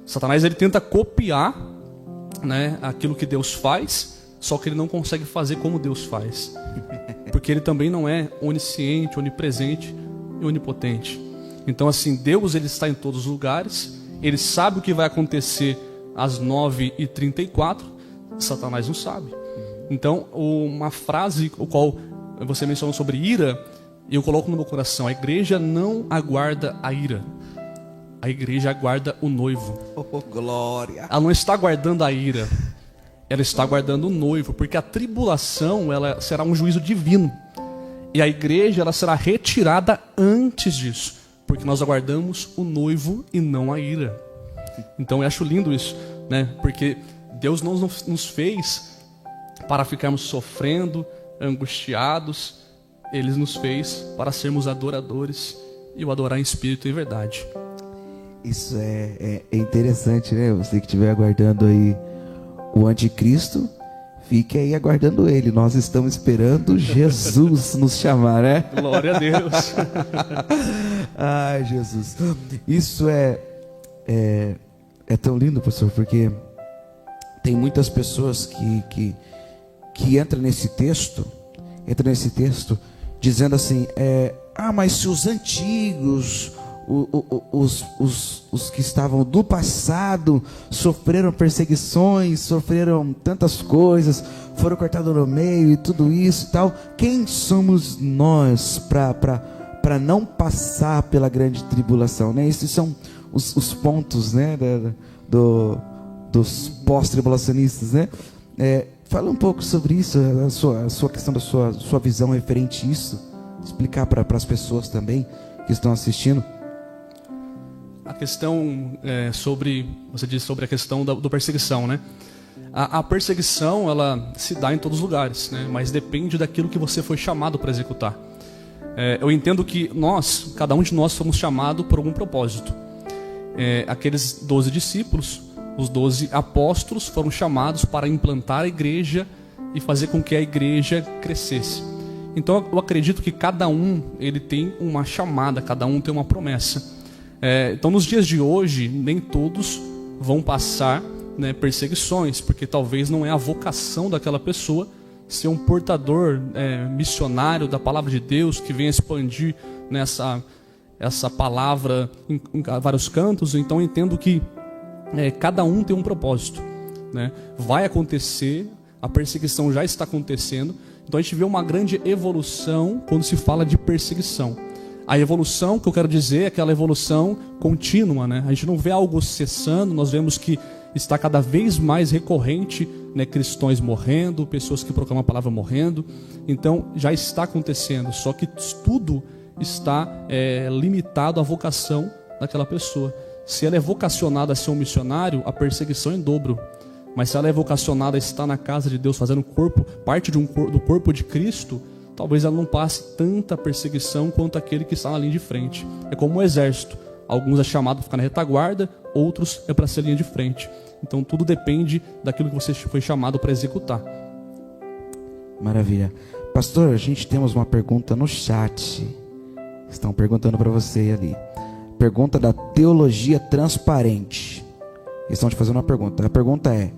Satanás ele tenta copiar, né, aquilo que Deus faz, só que ele não consegue fazer como Deus faz. Porque ele também não é onisciente, onipresente e onipotente. Então assim, Deus ele está em todos os lugares. Ele sabe o que vai acontecer às 9h34, Satanás não sabe. Então, uma frase, o qual você mencionou sobre ira, eu coloco no meu coração: a igreja não aguarda a ira, a igreja aguarda o noivo. Oh, glória! Ela não está aguardando a ira, ela está aguardando o noivo, porque a tribulação ela será um juízo divino. E a igreja ela será retirada antes disso. Porque nós aguardamos o noivo e não a ira. Então eu acho lindo isso, né? Porque Deus não nos fez para ficarmos sofrendo, angustiados. Ele nos fez para sermos adoradores e o adorar em espírito e em verdade. Isso é interessante, né? Você que estiver aguardando aí o anticristo, Fique aí aguardando ele. Nós estamos esperando Jesus nos chamar, né? Glória a Deus. Ai, Jesus. Isso é tão lindo, pastor, porque tem muitas pessoas que entram nesse texto dizendo assim, mas se os antigos, os que estavam do passado sofreram perseguições, sofreram tantas coisas, foram cortados no meio e tudo isso e tal, quem somos nós para não passar pela grande tribulação, né? Esses são os pontos, né, dos pós-tribulacionistas, né? Fala um pouco sobre isso, a sua questão da sua visão referente a isso, explicar para as pessoas também que estão assistindo. A questão você disse sobre a questão da perseguição, né? A perseguição, ela se dá em todos os lugares, né? Mas depende daquilo que você foi chamado para executar. Eu entendo que cada um de nós fomos chamados por algum propósito. Aqueles 12 discípulos, os 12 apóstolos foram chamados para implantar a igreja e fazer com que a igreja crescesse. Então eu acredito que cada um ele tem uma chamada, cada um tem uma promessa. Então nos dias de hoje nem todos vão passar, né, perseguições, porque talvez não é a vocação daquela pessoa ser um portador missionário da palavra de Deus, que venha expandir essa palavra em vários cantos. Então eu entendo que cada um tem um propósito, né? Vai acontecer, a perseguição já está acontecendo. Então a gente vê uma grande evolução quando se fala de perseguição. A evolução que eu quero dizer é aquela evolução contínua, né? A gente não vê algo cessando, nós vemos que está cada vez mais recorrente, né, cristãos morrendo, pessoas que proclamam a palavra morrendo. Então já está acontecendo, só que tudo está limitado à vocação daquela pessoa. Se ela é vocacionada a ser um missionário, a perseguição é em dobro. Mas se ela é vocacionada a estar na casa de Deus, fazendo parte do corpo de Cristo, talvez ela não passe tanta perseguição quanto aquele que está na linha de frente. É como um exército. Alguns é chamado para ficar na retaguarda, outros é para ser linha de frente. Então tudo depende daquilo que você foi chamado para executar. Maravilha. Pastor, a gente temos uma pergunta no chat. Estão perguntando para você ali. Pergunta da Teologia Transparente. Estão te fazendo uma pergunta. A pergunta é: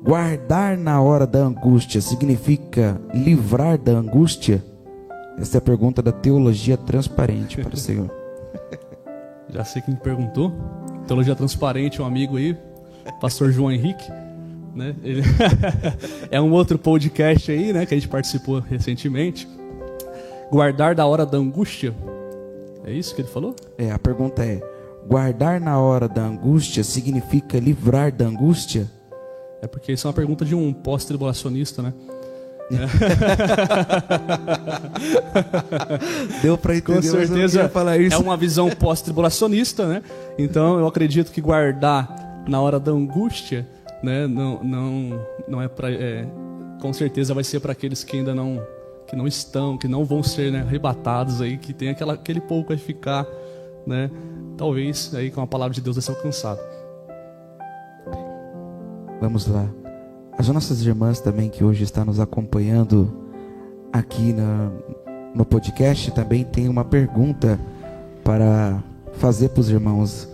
guardar na hora da angústia significa livrar da angústia? Essa é a pergunta da Teologia Transparente para o Senhor. Já sei quem perguntou. Teologia Transparente, um amigo aí, pastor João Henrique, né? Ele é um outro podcast aí, né, que a gente participou recentemente. Guardar da hora da angústia, é isso que ele falou? A pergunta é: guardar na hora da angústia significa livrar da angústia? É porque isso é uma pergunta de um pós-tribulacionista, né? Deu para entender. Com certeza falar isso. É uma visão pós-tribulacionista, né? Então eu acredito que guardar na hora da angústia, né, não é para, com certeza vai ser para aqueles que ainda não estão, que não vão ser, né, arrebatados aí, que tem aquele povo que vai ficar, né? Talvez aí com a palavra de Deus vai ser alcançado. Vamos lá. As nossas irmãs também que hoje estão nos acompanhando aqui no podcast também tem uma pergunta para fazer para os irmãos.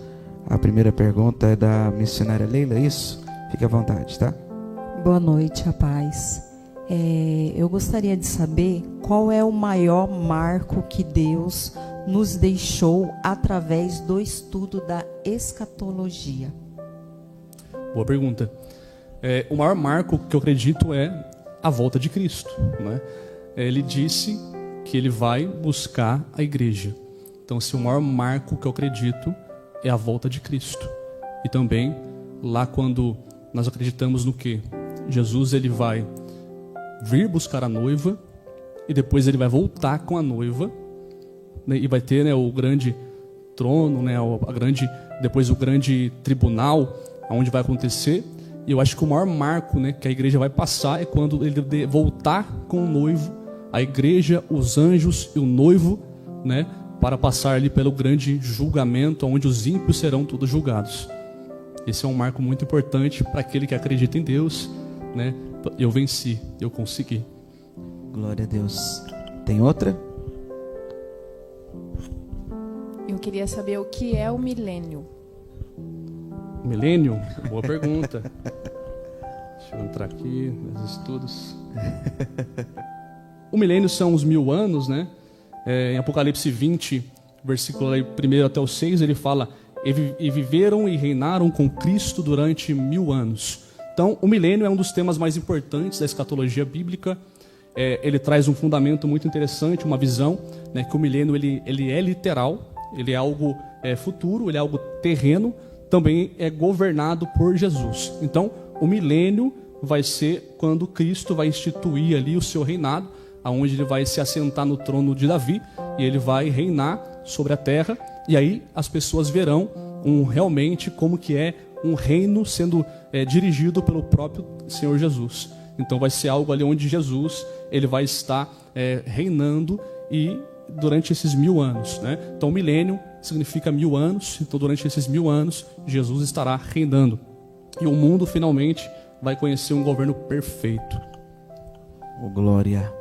A primeira pergunta é da missionária Leila, isso? Fique à vontade, tá? Boa noite, a paz. Eu gostaria de saber qual é o maior marco que Deus nos deixou através do estudo da escatologia. Boa pergunta. O maior marco que eu acredito é a volta de Cristo, né? Ele disse que ele vai buscar a igreja. Então, o maior marco que eu acredito é a volta de Cristo. E também, lá quando nós acreditamos no que? Jesus ele vai vir buscar a noiva e depois ele vai voltar com a noiva, né? E vai ter, né, o grande trono, né, depois o grande tribunal, onde vai acontecer. E eu acho que o maior marco, né, que a igreja vai passar é quando ele voltar com o noivo, a igreja, os anjos e o noivo, né, para passar ali pelo grande julgamento, onde os ímpios serão todos julgados. Esse é um marco muito importante para aquele que acredita em Deus, né, eu venci, eu consegui. Glória a Deus. Tem outra? Eu queria saber o que é o milênio. Milênio? Boa pergunta. Deixa eu entrar aqui nos estudos. O milênio são os 1000 anos, né? Em Apocalipse 20, versículo 1 até o 6, ele fala: e viveram e reinaram com Cristo durante 1000 anos. Então, o milênio é um dos temas mais importantes da escatologia bíblica. Ele traz um fundamento muito interessante, uma visão, né, que o milênio ele é literal, ele é algo futuro, ele é algo terreno, também é governado por Jesus. Então, o milênio vai ser quando Cristo vai instituir ali o seu reinado, aonde ele vai se assentar no trono de Davi e ele vai reinar sobre a terra. E aí as pessoas verão realmente como que é um reino sendo dirigido pelo próprio Senhor Jesus. Então vai ser algo ali onde Jesus ele vai estar reinando e durante esses 1000 anos, né? Então milênio significa 1000 anos. Então durante esses 1000 anos Jesus estará reinando e o mundo finalmente vai conhecer um governo perfeito. Oh, glória.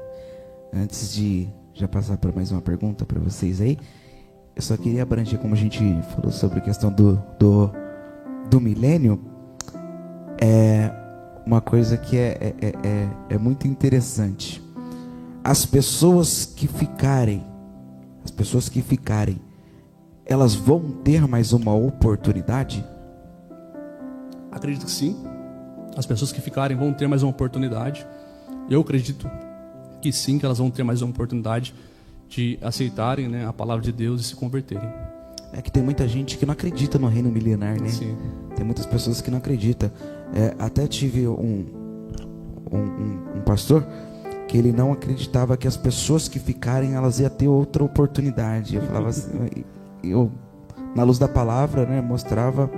Antes de já passar para mais uma pergunta para vocês aí, eu só queria abranger, como a gente falou sobre a questão do milênio, uma coisa que é muito interessante. As pessoas que ficarem, elas vão ter mais uma oportunidade? Acredito que sim. As pessoas que ficarem vão ter mais uma oportunidade. Eu acredito que sim, que elas vão ter mais uma oportunidade de aceitarem, né, a palavra de Deus e se converterem. É que tem muita gente que não acredita no reino milenar, né? Sim. Tem muitas pessoas que não acreditam. Até tive um pastor que ele não acreditava que as pessoas que ficarem, elas iam ter outra oportunidade. Eu falava assim, eu, na luz da palavra, né, mostrava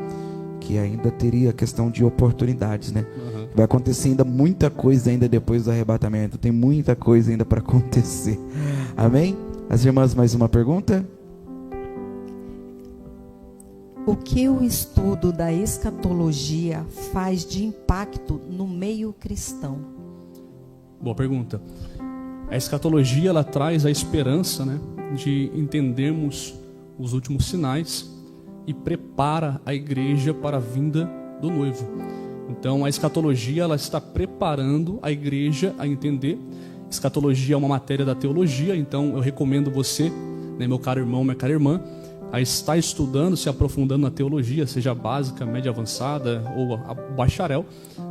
que ainda teria a questão de oportunidades, né? Uhum. Vai acontecer ainda muita coisa ainda depois do arrebatamento. Tem muita coisa ainda para acontecer. Amém? As irmãs, mais uma pergunta? O que o estudo da escatologia faz de impacto no meio cristão? Boa pergunta. A escatologia ela traz a esperança, né, de entendermos os últimos sinais e prepara a igreja para a vinda do noivo. Então a escatologia ela está preparando a igreja a entender. Escatologia é uma matéria da teologia, então eu recomendo você, né, meu caro irmão, minha cara irmã, a estar estudando, se aprofundando na teologia, seja básica, média avançada ou a bacharel,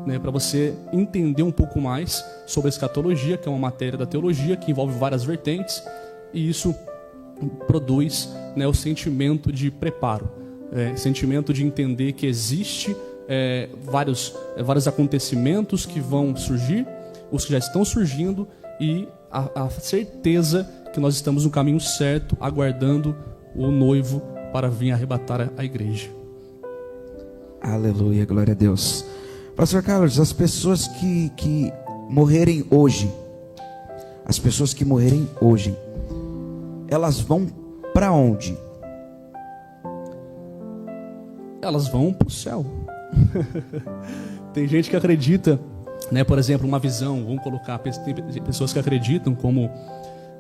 né, para você entender um pouco mais sobre a escatologia, que é uma matéria da teologia que envolve várias vertentes, e isso produz, né, o sentimento de preparo, sentimento de entender que existe vários acontecimentos que vão surgir, os que já estão surgindo, e a certeza que nós estamos no caminho certo, aguardando o noivo para vir arrebatar a igreja. Aleluia, glória a Deus. Pastor Carlos, as pessoas que morrerem hoje, elas vão para onde? Elas vão para o céu. Tem gente que acredita, né, por exemplo, uma visão, vamos colocar, tem pessoas que acreditam, como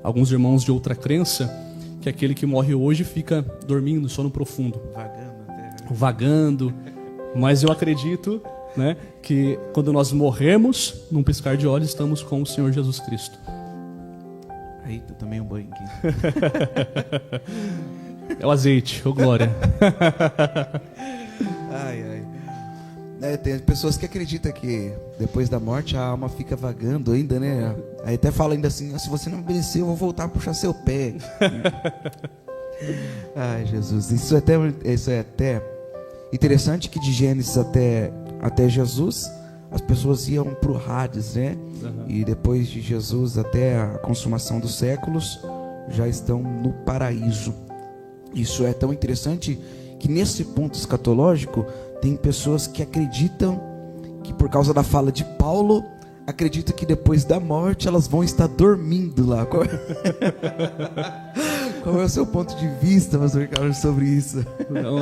alguns irmãos de outra crença, que aquele que morre hoje fica dormindo, sono profundo, vagando. Mas eu acredito, né, que quando nós morrermos, num piscar de olhos, estamos com o Senhor Jesus Cristo. Aí, tu também um banho aqui. É o azeite, ô glória. Ai. Tem pessoas que acreditam que depois da morte a alma fica vagando ainda, né? Aí até fala ainda assim, se você não obedecer, eu vou voltar a puxar seu pé. Ai, Jesus, isso é até interessante, que de Gênesis até Jesus, as pessoas iam pro Hades, né? Uhum. E depois de Jesus até a consumação dos séculos, já estão no paraíso. Isso é tão interessante que nesse ponto escatológico tem pessoas que acreditam que, por causa da fala de Paulo, acreditam que depois da morte elas vão estar dormindo lá. Qual é o seu ponto de vista, pastor Carlos, sobre isso? Não,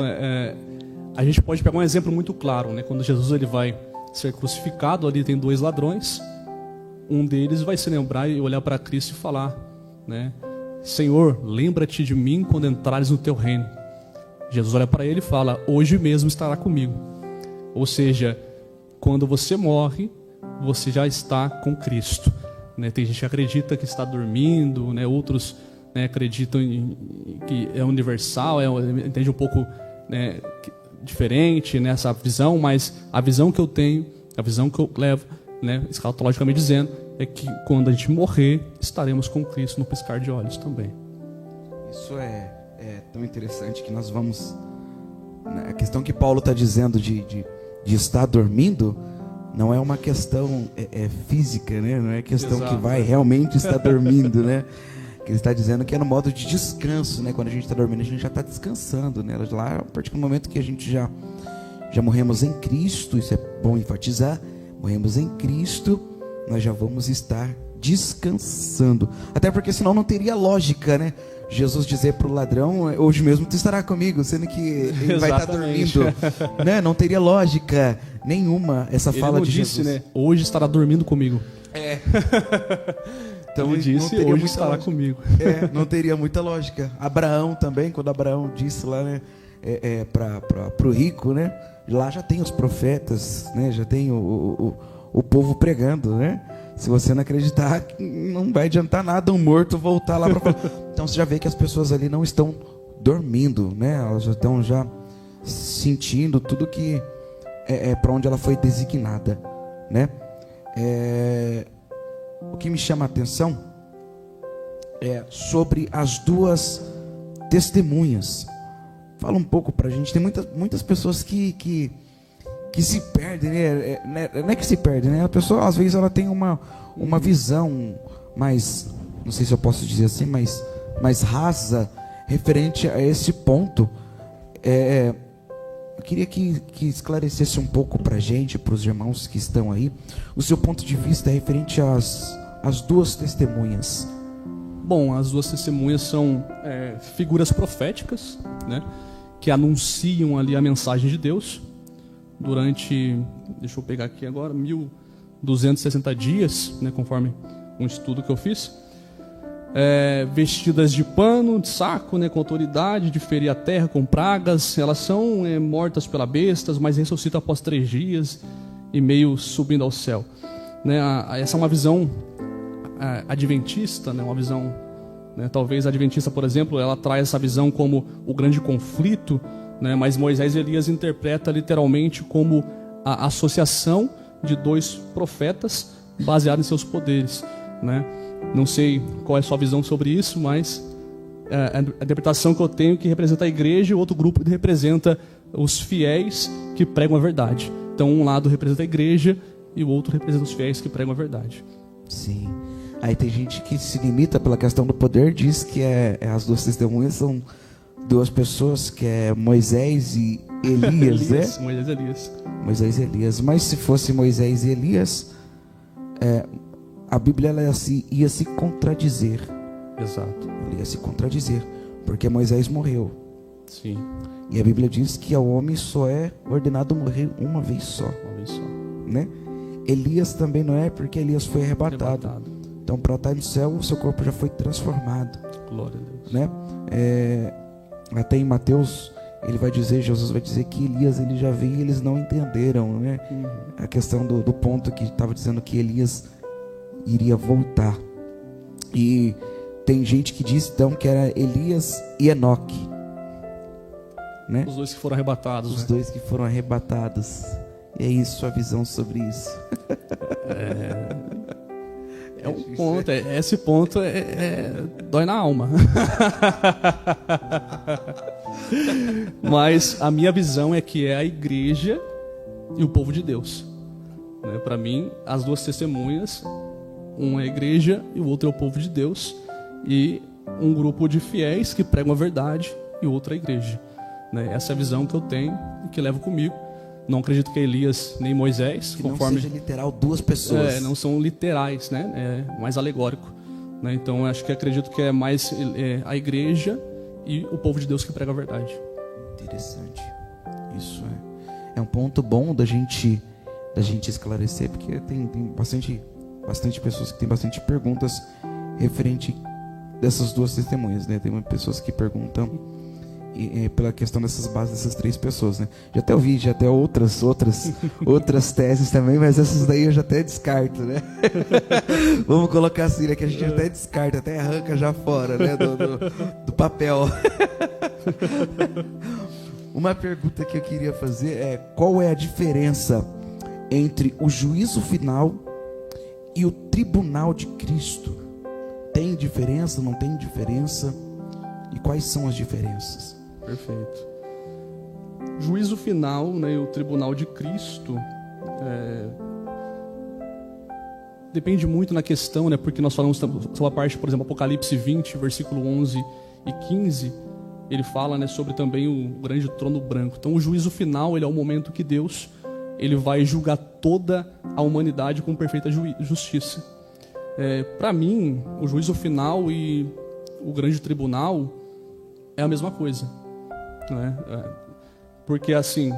a gente pode pegar um exemplo muito claro, né? Quando Jesus ele vai ser crucificado, ali tem 2 ladrões. Um deles vai se lembrar e olhar para Cristo e falar, né? Senhor, lembra-te de mim quando entrares no teu reino. Jesus olha para ele e fala, hoje mesmo estará comigo. Ou seja, quando você morre, você já está com Cristo, né? Tem gente que acredita que está dormindo, né? Outros, né, acreditam que é universal, entende um pouco, né, diferente nessa visão, mas a visão que eu tenho, a visão que eu levo, né, escatologicamente dizendo, é que quando a gente morrer, estaremos com Cristo no piscar de olhos também. Isso é tão interessante que nós vamos... A questão que Paulo está dizendo de estar dormindo, não é uma questão física, né? Não é questão que vai realmente estar dormindo, né? Que ele está dizendo que é no modo de descanso, né? Quando a gente está dormindo, a gente já está descansando, né? Lá, a partir do momento que a gente já morremos em Cristo, isso é bom enfatizar, morremos em Cristo, nós já vamos estar descansando. Até porque senão não teria lógica, né? Jesus dizer para o ladrão, hoje mesmo tu estará comigo, sendo que ele vai estar dormindo, né? Não teria lógica nenhuma essa fala de Jesus. Ele disse, né? Hoje estará dormindo comigo. Então ele disse, hoje estará comigo. Não teria muita lógica. Abraão também, quando Abraão disse lá, né, para o rico, né? Lá já tem os profetas, né? Já tem o povo pregando, né? Se você não acreditar, não vai adiantar nada um morto voltar lá para falar. Então você já vê que as pessoas ali não estão dormindo, né? Elas já estão sentindo tudo que para onde ela foi designada, né? O que me chama a atenção é sobre as 2 testemunhas. Fala um pouco para a gente. Tem muitas pessoas que se perdem, né? Não é que se perdem, né? A pessoa às vezes ela tem uma visão mais, não sei se eu posso dizer assim, mais rasa referente a esse ponto. Eu queria que esclarecesse um pouco para a gente, para os irmãos que estão aí, o seu ponto de vista referente às 2 testemunhas. Bom, as 2 testemunhas são figuras proféticas, né, que anunciam ali a mensagem de Deus durante, deixa eu pegar aqui agora, 1260 dias, né, conforme um estudo que eu fiz. Vestidas de pano, de saco, né, com autoridade de ferir a terra com pragas. Elas são mortas pela bestas, mas ressuscitam após 3 dias e meio subindo ao céu, né? Essa é uma visão adventista, né, uma visão, né, talvez a adventista, por exemplo, ela traz essa visão como o grande conflito, né, mas Moisés e Elias interpreta literalmente como a associação de 2 profetas baseados em seus poderes, né? Não sei qual é a sua visão sobre isso, mas a interpretação que eu tenho que representa a igreja e o outro grupo representa os fiéis que pregam a verdade. Então um lado representa a igreja e o outro representa os fiéis que pregam a verdade. Sim. Aí tem gente que se limita pela questão do poder, diz que as 2 testemunhas são 2 pessoas, que é Moisés e Elias, né? Moisés e Elias. Moisés e Elias. Mas se fosse Moisés e Elias, a Bíblia ela ia se contradizer. Exato. Ela ia se contradizer, porque Moisés morreu. Sim. E a Bíblia diz que ao homem só é ordenado morrer uma vez só. Uma vez só. Né? Elias também não é, porque Elias foi arrebatado. Então, para estar no céu, o seu corpo já foi transformado. Glória a Deus. Né? Até em Mateus, Jesus vai dizer que Elias ele já veio e eles não entenderam, né? A questão do ponto que estava dizendo que Elias iria voltar. E tem gente que diz então que era Elias e Enoque, né? Os 2 que foram arrebatados. Os 2 que foram arrebatados. E é isso, a visão sobre isso. Um ponto, esse ponto dói na alma. Mas a minha visão é que é a igreja e o povo de Deus, né? Para mim, as 2 testemunhas, uma é a igreja e o outro é o povo de Deus, e um grupo de fiéis que pregam a verdade e outra é a igreja, né? Essa é a visão que eu tenho e que levo comigo. Não acredito que é Elias nem Moisés, que conforme não seja literal 2 pessoas. Não são literais, né? É mais alegórico, né? Então acho que acredito que é mais a igreja e o povo de Deus que prega a verdade. Interessante. Isso é um ponto bom da gente da gente esclarecer, porque tem bastante pessoas que têm bastante perguntas referente dessas duas testemunhas, né? Tem pessoas que perguntam pela questão dessas bases dessas 3 pessoas, né? Já até ouvi, já até outras teses também, mas essas daí eu já até descarto, né? Vamos colocar assim, né? Que a gente até descarta, até arranca já fora, né? Do papel. Uma pergunta que eu queria fazer é: qual é a diferença entre o juízo final e o tribunal de Cristo? Tem diferença, não tem diferença? E quais são as diferenças? Perfeito. Juízo final, né, e o tribunal de Cristo, depende muito na questão, né, porque nós falamos sobre a parte, por exemplo, Apocalipse 20, versículo 11 e 15, ele fala, né, sobre também o grande trono branco. Então o juízo final, ele é o momento que Deus ele vai julgar toda a humanidade com perfeita justiça. Para mim, o juízo final e o grande tribunal é a mesma coisa, né? Porque assim,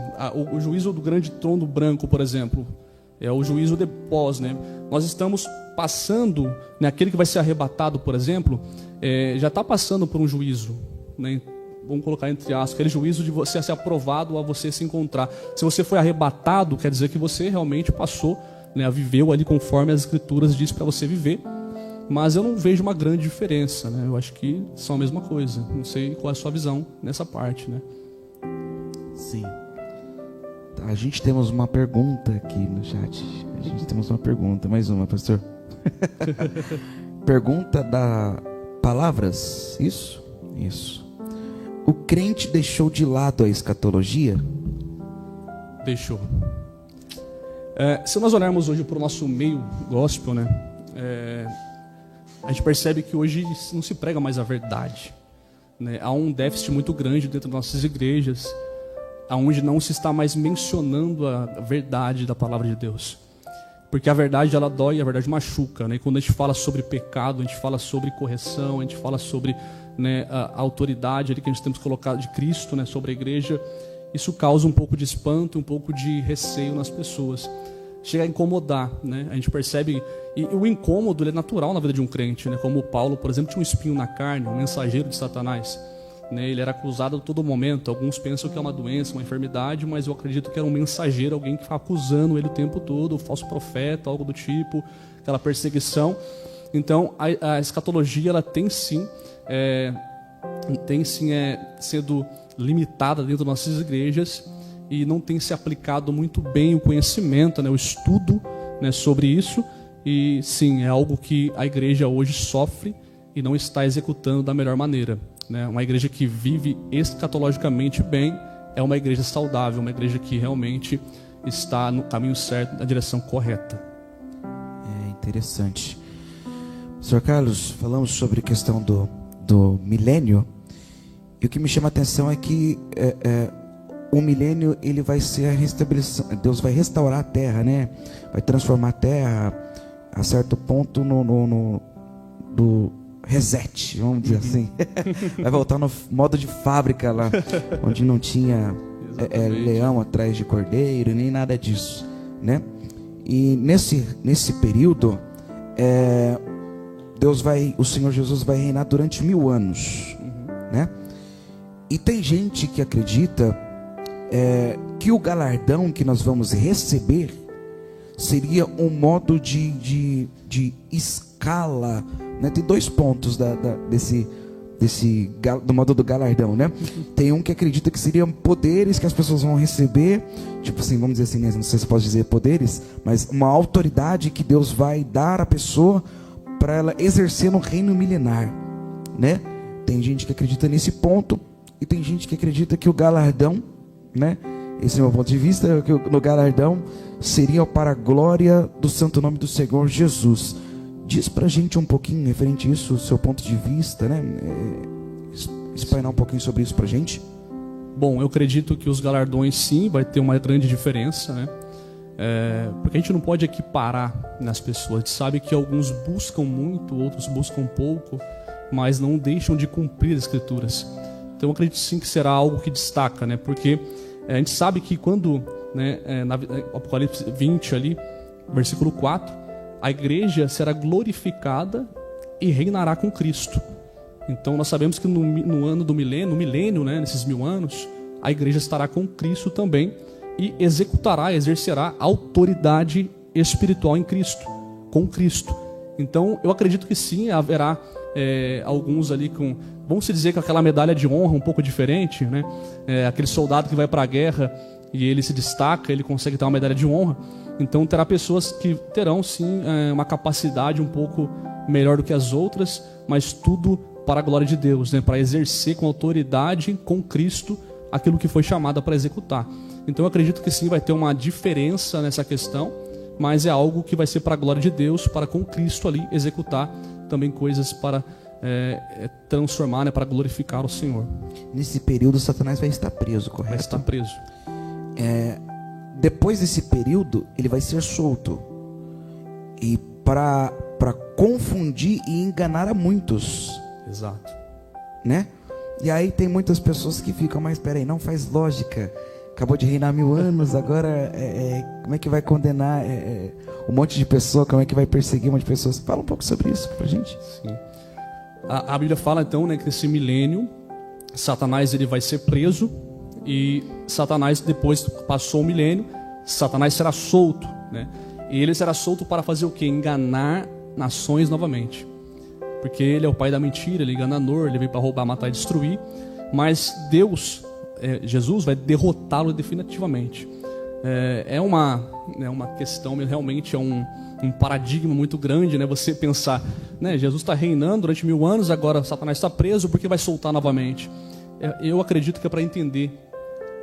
o juízo do grande trono branco, por exemplo, é o juízo depois, né? Nós estamos passando, né, aquele que vai ser arrebatado, por exemplo, já está passando por um juízo, né? Vamos colocar entre aspas, aquele juízo de você ser aprovado a você se encontrar. Se você foi arrebatado, quer dizer que você realmente passou, né, viveu ali conforme as escrituras diz para você viver. Mas eu não vejo uma grande diferença, né? Eu acho que são a mesma coisa. Não sei qual é a sua visão nessa parte, né? Sim. A gente temos uma pergunta aqui no chat. Mais uma, pastor. Pergunta da Palavras, isso? Isso. O crente deixou de lado a escatologia? Deixou. Se nós olharmos hoje para o nosso meio gospel, né? A gente percebe que hoje não se prega mais a verdade, né? Há um déficit muito grande dentro das nossas igrejas, onde não se está mais mencionando a verdade da palavra de Deus. Porque a verdade, ela dói, a verdade machuca, né? E quando a gente fala sobre pecado, a gente fala sobre correção, a gente fala sobre, né, a autoridade ali que a gente temos colocado de Cristo, né, sobre a igreja, isso causa um pouco de espanto, um pouco de receio nas pessoas. Chega a incomodar, né? A gente percebe, e o incômodo ele é natural na vida de um crente, né? Como o Paulo, por exemplo, tinha um espinho na carne, um mensageiro de Satanás, né? Ele era acusado a todo momento. Alguns pensam que é uma doença, uma enfermidade, mas eu acredito que era um mensageiro, alguém que ficava acusando ele o tempo todo, o falso profeta, algo do tipo, aquela perseguição. Então a escatologia ela tem sim sido limitada dentro das nossas igrejas e não tem se aplicado muito bem o conhecimento, né, o estudo, né, sobre isso. E sim, é algo que a igreja hoje sofre e não está executando da melhor maneira, né? Uma igreja que vive escatologicamente bem é uma igreja saudável, uma igreja que realmente está no caminho certo, na direção correta. É interessante. Sr. Carlos, falamos sobre a questão do milênio, e o que me chama a atenção é que o milênio ele vai ser a restabeleção. Deus vai restaurar a terra, né? Vai transformar a terra a certo ponto do reset, vamos dizer assim. Vai voltar no modo de fábrica lá, onde não tinha leão atrás de cordeiro, nem nada disso, né? E nesse período, o Senhor Jesus vai reinar durante 1000 anos, né? E tem gente que acredita que o galardão que nós vamos receber seria um modo de escala, né? Tem 2 pontos do modo do galardão, né? Tem um que acredita que seriam poderes que as pessoas vão receber, tipo assim, vamos dizer assim, né? Não sei se posso dizer poderes, mas uma autoridade que Deus vai dar à pessoa para ela exercer no reino milenar, né? Tem gente que acredita nesse ponto e tem gente que acredita que o galardão, né? Esse é o meu ponto de vista, que no galardão seria para a glória do santo nome do Senhor Jesus. Diz pra gente um pouquinho referente a isso, o seu ponto de vista, né? Explainar um pouquinho sobre isso pra gente. Bom, eu acredito que os galardões sim vai ter uma grande diferença, né? Porque a gente não pode equiparar nas pessoas. A gente sabe que alguns buscam muito, outros buscam pouco, mas não deixam de cumprir as escrituras. Então eu acredito sim que será algo que destaca, né? Porque a gente sabe que quando né, Apocalipse 20 ali, versículo 4, a igreja será glorificada e reinará com Cristo. Então nós sabemos que no ano do milênio, né, nesses 1000 anos, a igreja estará com Cristo também e exercerá autoridade espiritual em Cristo, com Cristo. Então eu acredito que sim, haverá alguns ali com, vamos dizer, com aquela medalha de honra um pouco diferente, né? Aquele soldado que vai para a guerra e ele se destaca, ele consegue ter uma medalha de honra. Então terá pessoas que terão sim uma capacidade um pouco melhor do que as outras, mas tudo para a glória de Deus, né? Para exercer com autoridade, com Cristo, aquilo que foi chamada para executar. Então eu acredito que sim, vai ter uma diferença nessa questão, mas é algo que vai ser para a glória de Deus, para com Cristo ali executar também coisas para transformar, né? Para glorificar o Senhor. Nesse período Satanás vai estar preso, correto? Vai estar preso. Depois desse período ele vai ser solto, e para confundir e enganar a muitos. Exato. Né? E aí tem muitas pessoas que ficam, mas peraí, não faz lógica, acabou de reinar 1000 anos, agora como é que vai condenar um monte de pessoa, como é que vai perseguir um monte de pessoas? Fala um pouco sobre isso pra gente. Sim. A Bíblia fala então, né, que nesse milênio Satanás ele vai ser preso, e Satanás, depois passou o milênio, Satanás será solto, né? E ele será solto para fazer o quê? Enganar nações novamente, porque ele é o pai da mentira, ele é enganador, ele veio para roubar, matar e destruir. Mas Deus, Jesus vai derrotá-lo definitivamente. É uma questão, realmente é um paradigma muito grande, né? Você pensar, né? Jesus está reinando durante 1000 anos, agora Satanás está preso, porque vai soltar novamente. Eu acredito que é para entender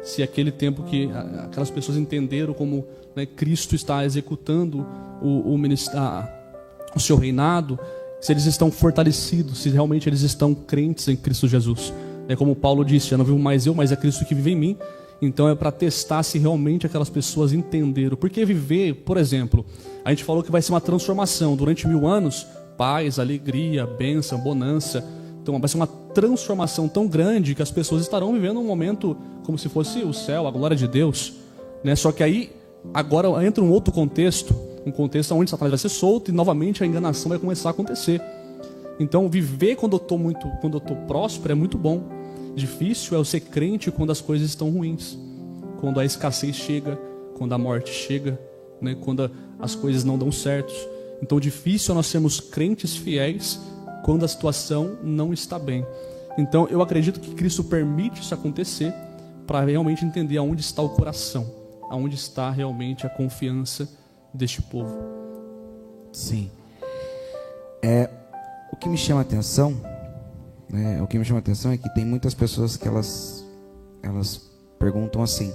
se aquele tempo que aquelas pessoas entenderam como, né, Cristo está executando o seu reinado, se eles estão fortalecidos, se realmente eles estão crentes em Cristo Jesus. É como Paulo disse, já não vivo mais eu, mas é Cristo que vive em mim. Então é para testar se realmente aquelas pessoas entenderam. Porque viver, por exemplo, a gente falou que vai ser uma transformação durante 1000 anos, paz, alegria, bênção, bonança. Então vai ser uma transformação tão grande que as pessoas estarão vivendo um momento como se fosse o céu, a glória de Deus, né? Só que aí agora entra um outro contexto, um contexto onde Satanás vai ser solto e novamente a enganação vai começar a acontecer. Então viver quando eu estou próspero é muito bom. Difícil é eu ser crente quando as coisas estão ruins, quando a escassez chega, quando a morte chega, né? Quando as coisas não dão certo. Então difícil é nós sermos crentes fiéis quando a situação não está bem. Então eu acredito que Cristo permite isso acontecer para realmente entender aonde está o coração, aonde está realmente a confiança deste povo. Sim. O que me chama a atenção, né? O que me chama a atenção é que tem muitas pessoas que elas perguntam assim: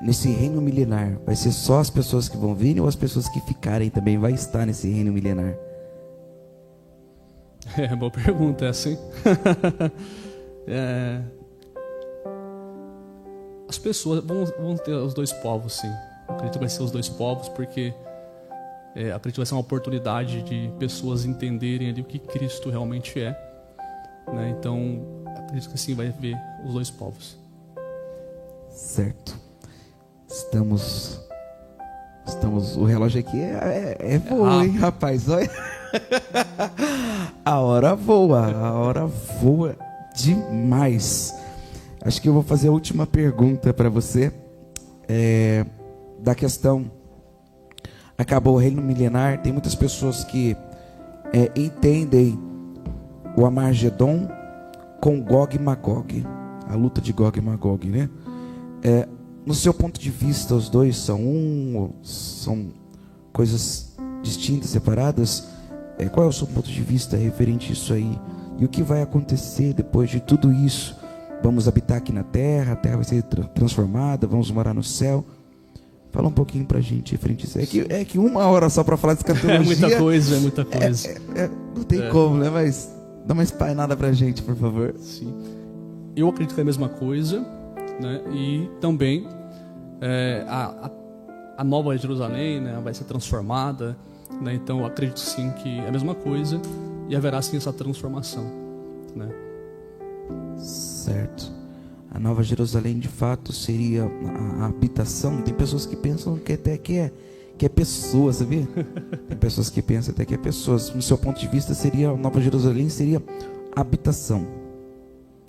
nesse reino milenar vai ser só as pessoas que vão vir, ou as pessoas que ficarem também vai estar nesse reino milenar? Boa pergunta essa, hein? As pessoas vão ter os dois povos, sim. Acredito que vai ser os dois povos, porque acredito que vai ser uma oportunidade de pessoas entenderem ali o que Cristo realmente é, né? Então acredito que sim, vai ver os dois povos. Certo. O relógio aqui voa, hein, rapaz? Olha. A hora voa demais. Acho que eu vou fazer a última pergunta para você, da questão, acabou o reino milenar. Tem muitas pessoas que entendem o Armagedon com Gog e Magog, a luta de Gog e Magog, né? No seu ponto de vista, os dois são coisas distintas, separadas? Qual é o seu ponto de vista referente a isso aí? E o que vai acontecer depois de tudo isso? Vamos habitar aqui na terra, a terra vai ser transformada, vamos morar no céu? Fala um pouquinho pra gente referente a isso. É que 1 hora só pra falar de escatologia... É muita coisa. Não tem como, né? Mas dá uma espainada pra gente, por favor. Sim. Eu acredito que é a mesma coisa, né? E também a Nova Jerusalém, né, vai ser transformada, né? Então eu acredito sim que é a mesma coisa e haverá sim essa transformação, né? Certo. a Nova Jerusalém de fato seria a habitação. Tem pessoas que pensam que até que é pessoa, sabia? Tem pessoas que pensam até que é pessoas. No seu ponto de vista, seria a Nova Jerusalém seria habitação.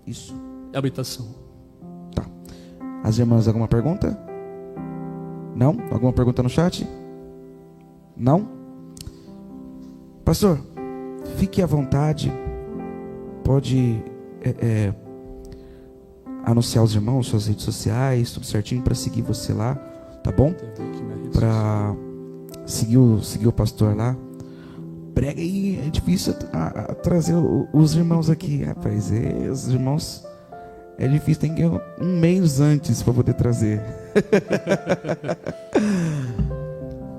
Isso. Habitação. Tá. As irmãs, alguma pergunta? Não? Alguma pergunta no chat? Não? Pastor, fique à vontade. Pode anunciar aos irmãos suas redes sociais, tudo certinho, para seguir você lá, tá bom? Para seguir o pastor lá. Prega aí, é difícil trazer os irmãos aqui, rapaz. Os irmãos é difícil, tem que ir um mês antes para poder trazer.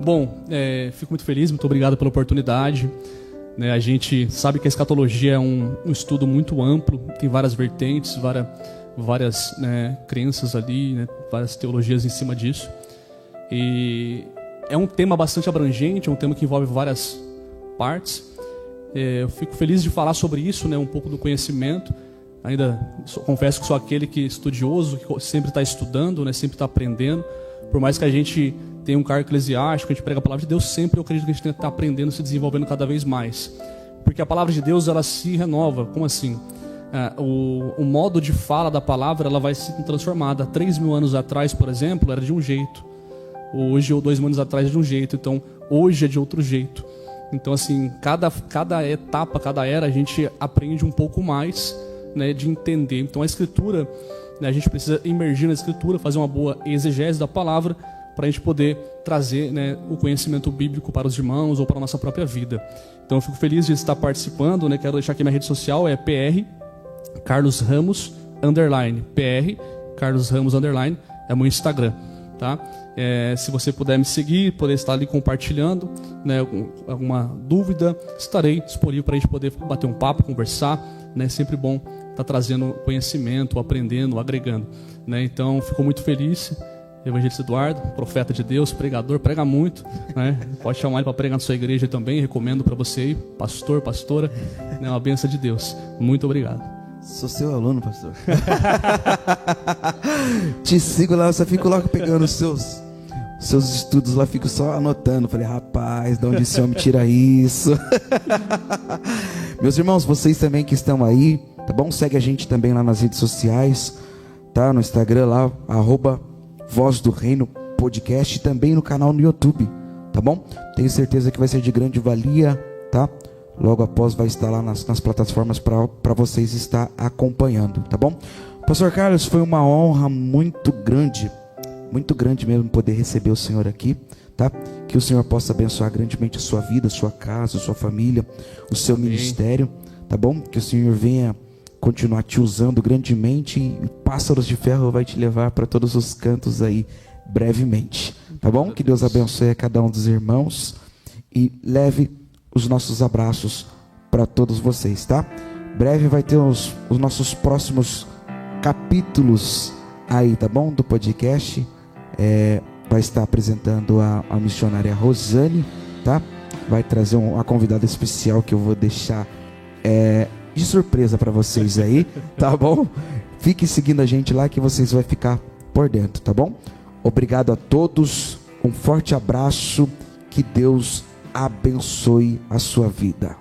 Bom, fico muito feliz, muito obrigado pela oportunidade. A gente sabe que a escatologia é um estudo muito amplo, tem várias vertentes, várias crenças ali, várias teologias em cima disso. E é um tema bastante abrangente, é um tema que envolve várias partes. Eu fico feliz de falar sobre isso, um pouco do conhecimento. Ainda confesso que sou aquele que é estudioso, que sempre está estudando, sempre está aprendendo. Por mais que a gente tenha um cargo eclesiástico, a gente prega a palavra de Deus, sempre eu acredito que a gente tem que estar aprendendo, se desenvolvendo cada vez mais. Porque a palavra de Deus, ela se renova. Como assim? O modo de fala da palavra, ela vai se transformar. Há 3.000 anos atrás, por exemplo, era de um jeito. Hoje, ou 2.000 anos atrás, é de um jeito. Então, hoje é de outro jeito. Então, assim, cada etapa, cada era, a gente aprende um pouco mais, de entender. Então, a Escritura, a gente precisa imergir na Escritura, fazer uma boa exegese da palavra, para a gente poder trazer o conhecimento bíblico para os irmãos ou para a nossa própria vida. Então, eu fico feliz de estar participando. Quero deixar aqui minha rede social, é PR Carlos Ramos _ PR Carlos Ramos _ é meu Instagram, tá? Se você puder me seguir, poder estar ali compartilhando, alguma dúvida, estarei disponível para a gente poder bater um papo, conversar, É sempre bom estar trazendo conhecimento, aprendendo, agregando, Então, fico muito feliz. Evangelista Eduardo, profeta de Deus, pregador, prega muito, Pode chamar ele para pregar na sua igreja também, recomendo para você aí, pastor, pastora, uma bênção de Deus. Muito obrigado. Sou seu aluno, pastor. Te sigo lá, eu só fico lá pegando os seus estudos lá, fico só anotando. Falei, rapaz, de onde esse homem tira isso? Meus irmãos, vocês também que estão aí, tá bom? Segue a gente também lá nas redes sociais, tá? No Instagram lá, @Voz do Reino Podcast, e também no canal no YouTube, tá bom? Tenho certeza que vai ser de grande valia, tá? Logo após vai estar lá nas plataformas para vocês estar acompanhando, tá bom? Pastor Carlos, foi uma honra muito grande mesmo poder receber o senhor aqui, tá? Que o senhor possa abençoar grandemente a sua vida, a sua casa, a sua família, o seu ministério, tá bom? Que o senhor venha continuar te usando grandemente, e Pássaros de Ferro vai te levar para todos os cantos aí brevemente, tá bom? Que Deus abençoe a cada um dos irmãos e leve os nossos abraços para todos vocês, tá? Breve vai ter os nossos próximos capítulos aí, tá bom? Do podcast. Vai estar apresentando a missionária Rosane, tá? Vai trazer uma convidada especial que eu vou deixar de surpresa para vocês aí, tá bom? Fique seguindo a gente lá que vocês vão ficar por dentro, tá bom? Obrigado a todos, um forte abraço, que Deus abençoe a sua vida.